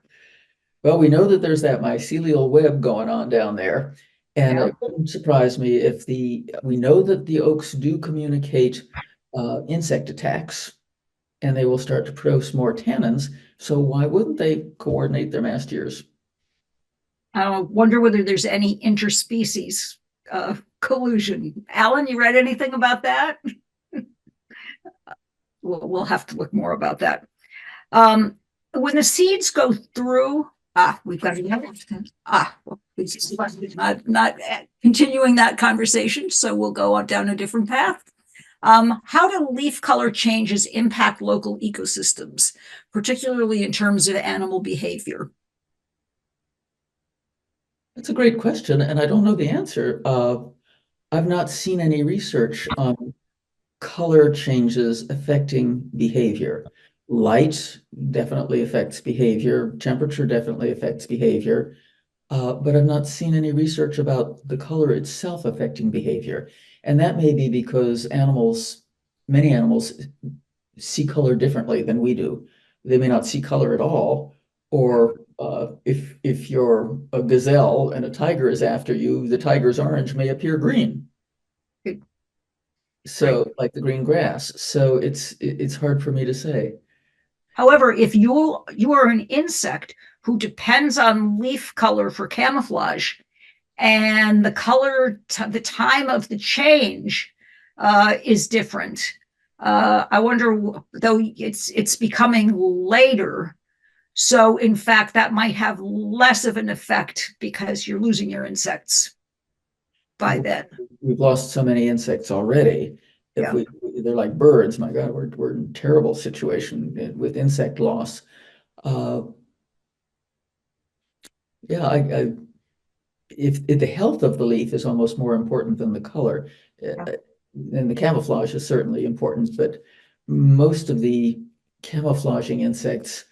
Well, we know that there's that mycelial web going on down there. And Yeah. it wouldn't surprise me if we know that the oaks do communicate insect attacks and they will start to produce more tannins. So why wouldn't they coordinate their mast years? I wonder whether there's any interspecies collusion. Alan, you read anything about that? We'll have to look more about that. When the seeds go through, we've got another. Well, it's not continuing that conversation, so we'll go on down a different path. How do leaf color changes impact local ecosystems, particularly in terms of animal behavior? That's a great question, and I don't know the answer. I've not seen any research on color changes affecting behavior. Light definitely affects behavior, temperature definitely affects behavior, but I've not seen any research about the color itself affecting behavior. And that may be because many animals see color differently than we do. They may not see color at all, or if you're a gazelle and a tiger is after you, the tiger's orange may appear green. Right. So like the green grass. So it's hard for me to say. However, if you are an insect who depends on leaf color for camouflage, and the time of the change is different. I wonder, though it's becoming later. So in fact, that might have less of an effect because you're losing your insects by then. We've lost so many insects already. If Yeah. they're like birds, my God, we're in a terrible situation with insect loss. Uh, yeah, if the health of the leaf is almost more important than the color, and the camouflage is certainly important, but most of the camouflaging insects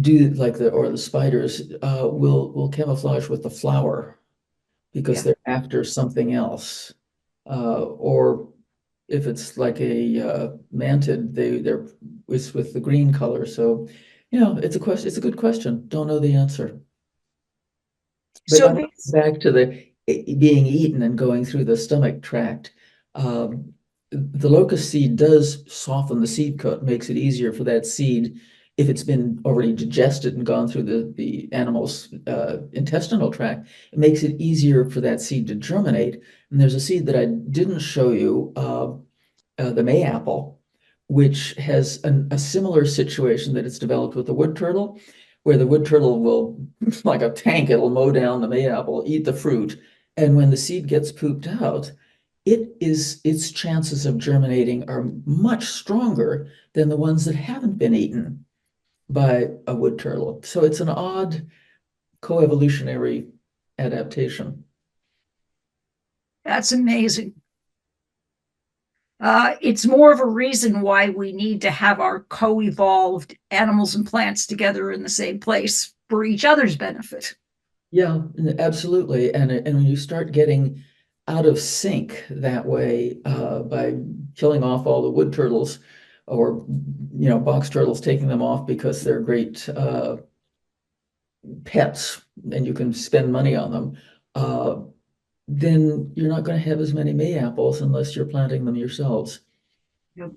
do like the spiders will camouflage with the flower because Yeah. they're after something else. Or if it's like a mantid, it's with the green color. So, it's a question. It's a good question. Don't know the answer. But So this, back to the being eaten and going through the stomach tract. The locust seed does soften the seed coat, makes it easier for that seed if it's been already digested and gone through the animal's intestinal tract. It makes it easier for that seed to germinate. And there's a seed that I didn't show you, the mayapple, which has a similar situation that it's developed with the wood turtle, where the wood turtle will, like a tank, it'll mow down the mayapple, eat the fruit, and when the seed gets pooped out, its chances of germinating are much stronger than the ones that haven't been eaten by a wood turtle. So it's an odd coevolutionary adaptation. that's amazing. It's more of a reason why we need to have our co-evolved animals and plants together in the same place for each other's benefit. Yeah, absolutely. And when you start getting out of sync that way, by killing off all the wood turtles, or box turtles, taking them off because they're great pets and you can spend money on them, uh, then you're not going to have as many May-apples unless you're planting them yourselves. Yep.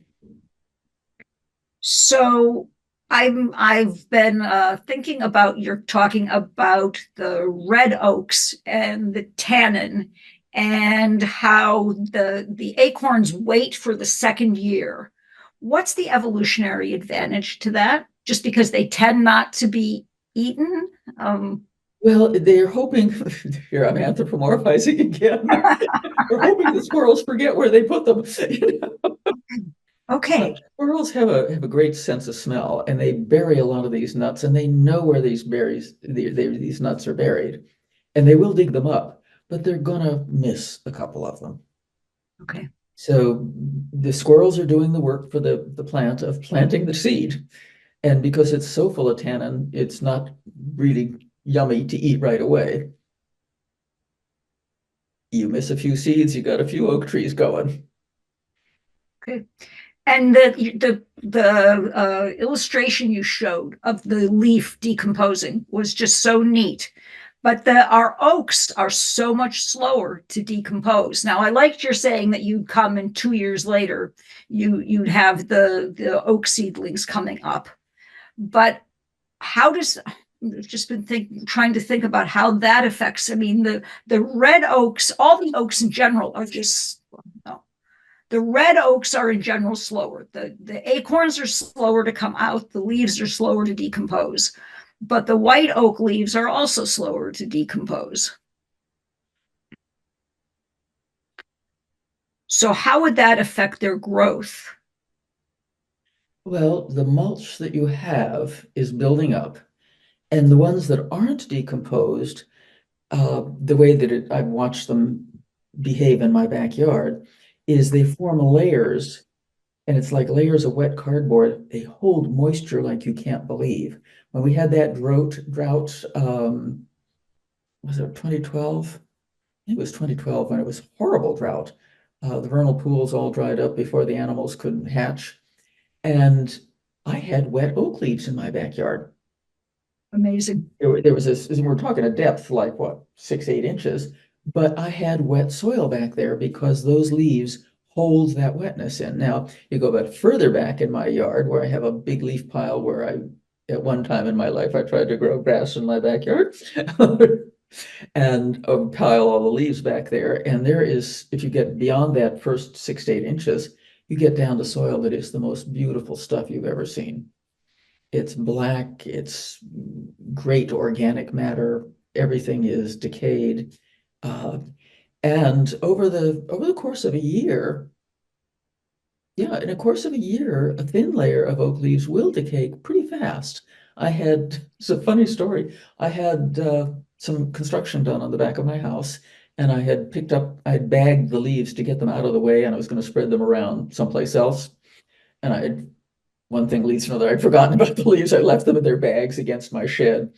So I've been thinking about, you're talking about the red oaks and the tannin, and how the acorns wait for the second year. What's the evolutionary advantage to that? Just because they tend not to be eaten? Um, Well, they're hoping, here I'm anthropomorphizing again. They're hoping the squirrels forget where they put them. okay, Squirrels have a great sense of smell, and they bury a lot of these nuts, and they know where these nuts are buried, and they will dig them up, but they're gonna miss a couple of them. okay. So the squirrels are doing the work for the plant of planting the seed. And because it's so full of tannin, it's not really yummy to eat right away. You miss a few seeds, you got a few oak trees going. Okay. And the illustration you showed of the leaf decomposing was just so neat. But our oaks are so much slower to decompose. Now, I liked your saying that you'd come in 2 years later, you'd have the oak seedlings coming up. But how does I've just been trying to think about how that affects. I mean, the red oaks, all the oaks in general are just no, the red oaks are in general slower. The acorns are slower to come out, the leaves are slower to decompose, but the white oak leaves are also slower to decompose. So, how would that affect their growth? Well, the mulch that you have is building up, and the ones that aren't decomposed, the way that I've watched them behave in my backyard, is they form layers, and it's like layers of wet cardboard. They hold moisture like you can't believe. When we had that drought, was it 2012? It was 2012 when it was horrible drought. The vernal pools all dried up before the animals could hatch. And I had wet oak leaves in my backyard. Amazing. There was this, we're talking a depth like what, 6, 8 inches, but I had wet soil back there because those leaves hold that wetness in. Now, you go back further back in my yard where I have a big leaf pile where at one time in my life, I tried to grow grass in my backyard. And pile all the leaves back there. And there is, if you get beyond that first 6 to 8 inches, you get down to soil that is the most beautiful stuff you've ever seen. It's black, it's great organic matter, everything is decayed. And over the course of a year, yeah, in a course of a year, a thin layer of oak leaves will decay pretty fast. It's a funny story. I had some construction done on the back of my house, and I had bagged the leaves to get them out of the way, and I was going to spread them around someplace else. And one thing leads to another. I'd forgotten about the leaves. I left them in their bags against my shed.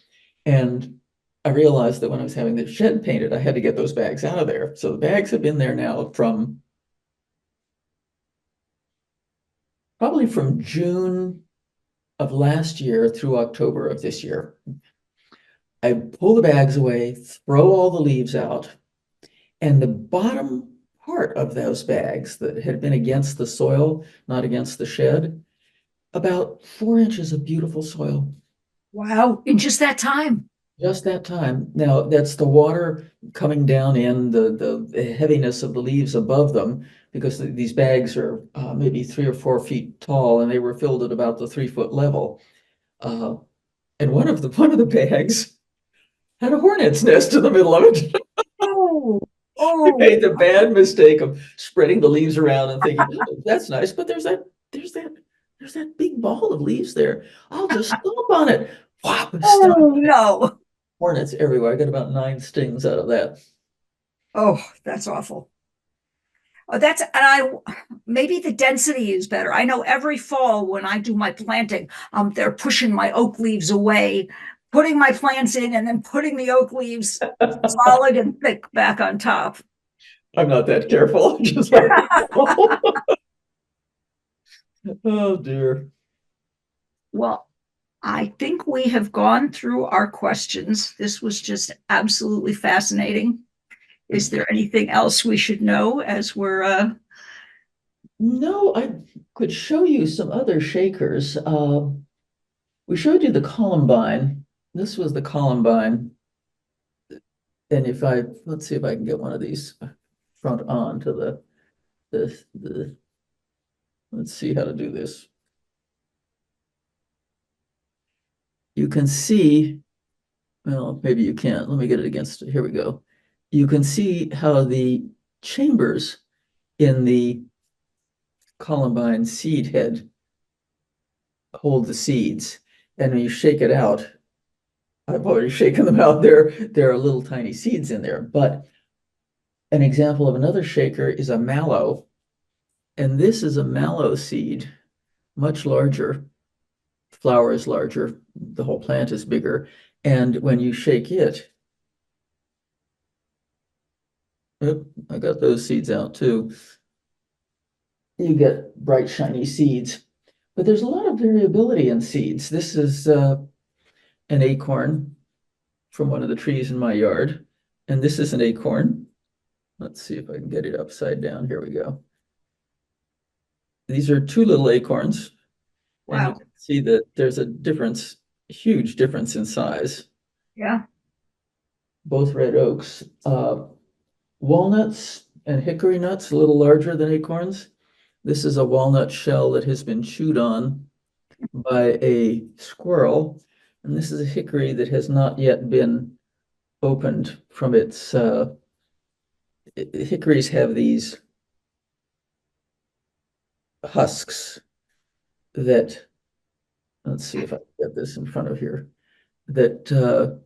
And I realized that when I was having the shed painted, I had to get those bags out of there. So the bags have been there now probably from June of last year through October of this year. I pull the bags away, throw all the leaves out, and the bottom part of those bags that had been against the soil, not against the shed, about 4 inches of beautiful soil. Wow, in just that time. Just that time. Now, that's the water coming down in the heaviness of the leaves above them, because these bags are maybe 3 or 4 feet tall, and they were filled at about the 3 foot level. Uh, and one of the bags had a hornet's nest in the middle of it. Oh, I made the oh, bad mistake of spreading the leaves around and thinking, oh, that's nice, but there's that, there's that big ball of leaves there. I'll just stomp on it. Whop, stomp. oh no. Hornets everywhere. I got about 9 stings out of that. Oh, that's awful. Oh, maybe the density is better. I know every fall when I do my planting, they're pushing my oak leaves away, putting my plants in, and then putting the oak leaves solid and thick back on top. I'm not that careful. Just oh dear. Well, I think we have gone through our questions. This was just absolutely fascinating. Is there anything else we should know as we're No, I could show you some other shakers. We showed you the columbine. This was the columbine. And let's see if I can get one of these front on to the, let's see how to do this. You can see, well, maybe you can't. Let me get it against it. Here we go. You can see how the chambers in the columbine seed head hold the seeds. And when you shake it out, I've already shaken them out there are little tiny seeds in there. But an example of another shaker is a mallow. And this is a mallow seed, much larger. Flower is larger, the whole plant is bigger. And when you shake it, I got those seeds out too. You get bright, shiny seeds. But there's a lot of variability in seeds. This is an acorn from one of the trees in my yard. And this is an acorn. Let's see if I can get it upside down. Here we go. These are two little acorns. And you wow. can see that there's a difference, huge difference in size. Yeah. Both red oaks. Walnuts and hickory nuts, a little larger than acorns. This is a walnut shell that has been chewed on by a squirrel. And this is a hickory that has not yet been opened from its, hickories have these husks that, let's see if I can get this in front of here, that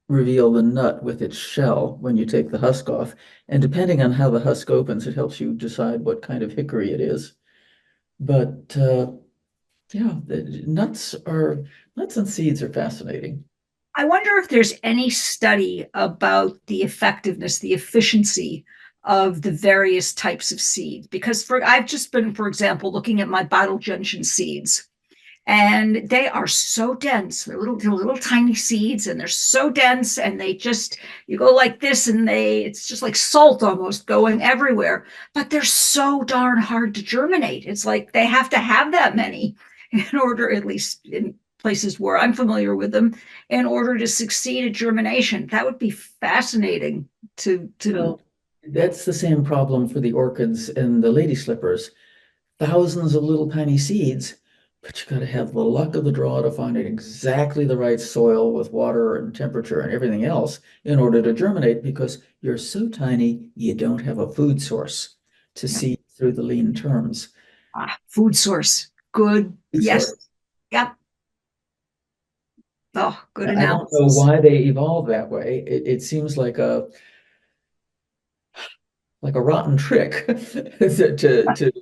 reveal the nut with its shell when you take the husk off. And depending on how the husk opens, it helps you decide what kind of hickory it is. But yeah, nuts and seeds are fascinating. I wonder if there's any study about the effectiveness, the efficiency of the various types of seed. Because I've just been, for example, looking at my bottle gentian seeds, and they are so dense. They're little tiny seeds, and they're so dense, and you go like this, and it's just like salt almost going everywhere. But they're so darn hard to germinate. It's like they have to have that many in order, at least in places where I'm familiar with them, in order to succeed at germination. That would be fascinating to Well, that's the same problem for the orchids and the lady slippers. Thousands of little tiny seeds, but you got to have the luck of the draw to find exactly the right soil with water and temperature and everything else in order to germinate, because you're so tiny, you don't have a food source to yeah. see through the lean terms. Food source. Good. Food Yes. source. Yep. Oh, good I don't know analysis. why they evolved that way. It seems like a rotten trick to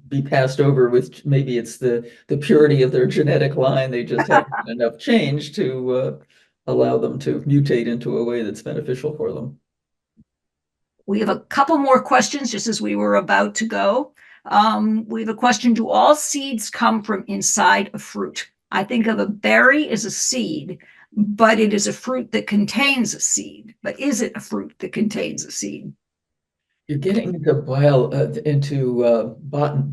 be passed over with. Maybe it's the purity of their genetic line. They just haven't enough change to allow them to mutate into a way that's beneficial for them. We have a couple more questions just as we were about to go. We have a question. Do all seeds come from inside a fruit? I think of a berry as a seed, but it is a fruit that contains a seed. But is it a fruit that contains a seed? You're getting into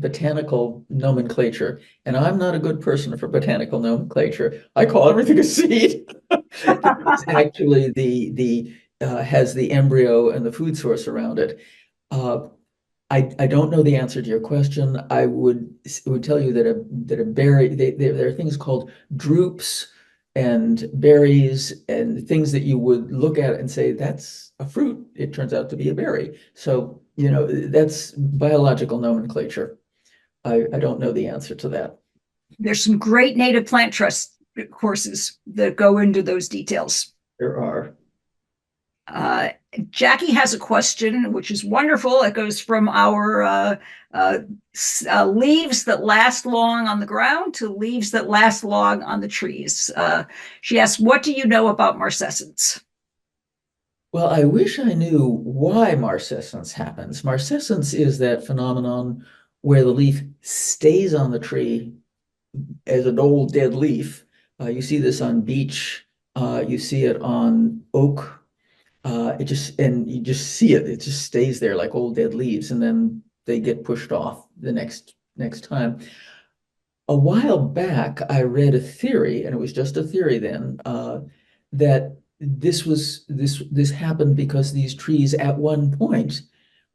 botanical nomenclature, and I'm not a good person for botanical nomenclature. I call everything a seed. It's actually the has the embryo and the food source around it. Uh, I don't know the answer to your question. I would tell you that a berry, there are things called drupes and berries and things that you would look at and say, that's a fruit. It turns out to be a berry. So, that's biological nomenclature. I don't know the answer to that. There's some great native plant trust courses that go into those details. There are. Jackie has a question, which is wonderful. It goes from our leaves that last long on the ground to leaves that last long on the trees. She asks, what do you know about marcescence? Well, I wish I knew why marcescence happens. Marcescence is that phenomenon where the leaf stays on the tree as an old dead leaf. You see this on beech. You see it on oak. And you just see it. It just stays there like old dead leaves, and then they get pushed off the next time. A while back, I read a theory, and it was just a theory then, that this happened because these trees at one point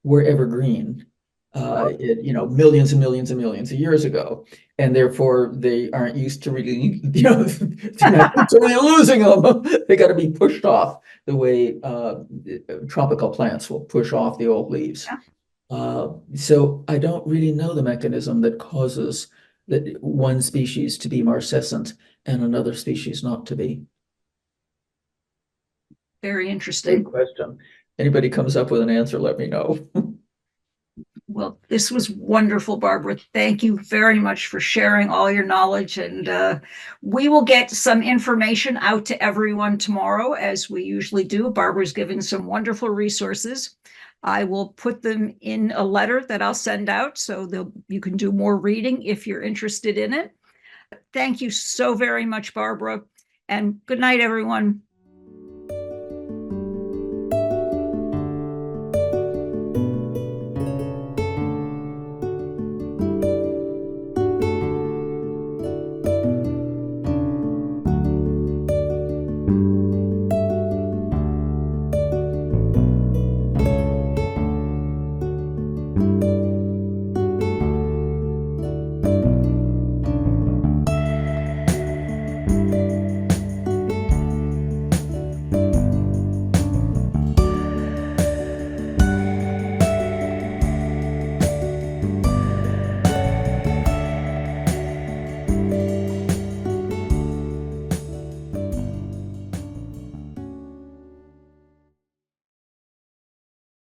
were evergreen, millions and millions and millions of years ago, and therefore they aren't used to really, they're not used to really losing them. They got to be pushed off the way tropical plants will push off the old leaves. So I don't really know the mechanism that causes that one species to be marcescent and another species not to be. Very Great interesting. question. Anybody comes up with an answer, let me know. Well, this was wonderful, Barbara. Thank you very much for sharing all your knowledge. And we will get some information out to everyone tomorrow, as we usually do. Barbara's given some wonderful resources. I will put them in a letter that I'll send out so you can do more reading if you're interested in it. Thank you so very much, Barbara. And good night, everyone.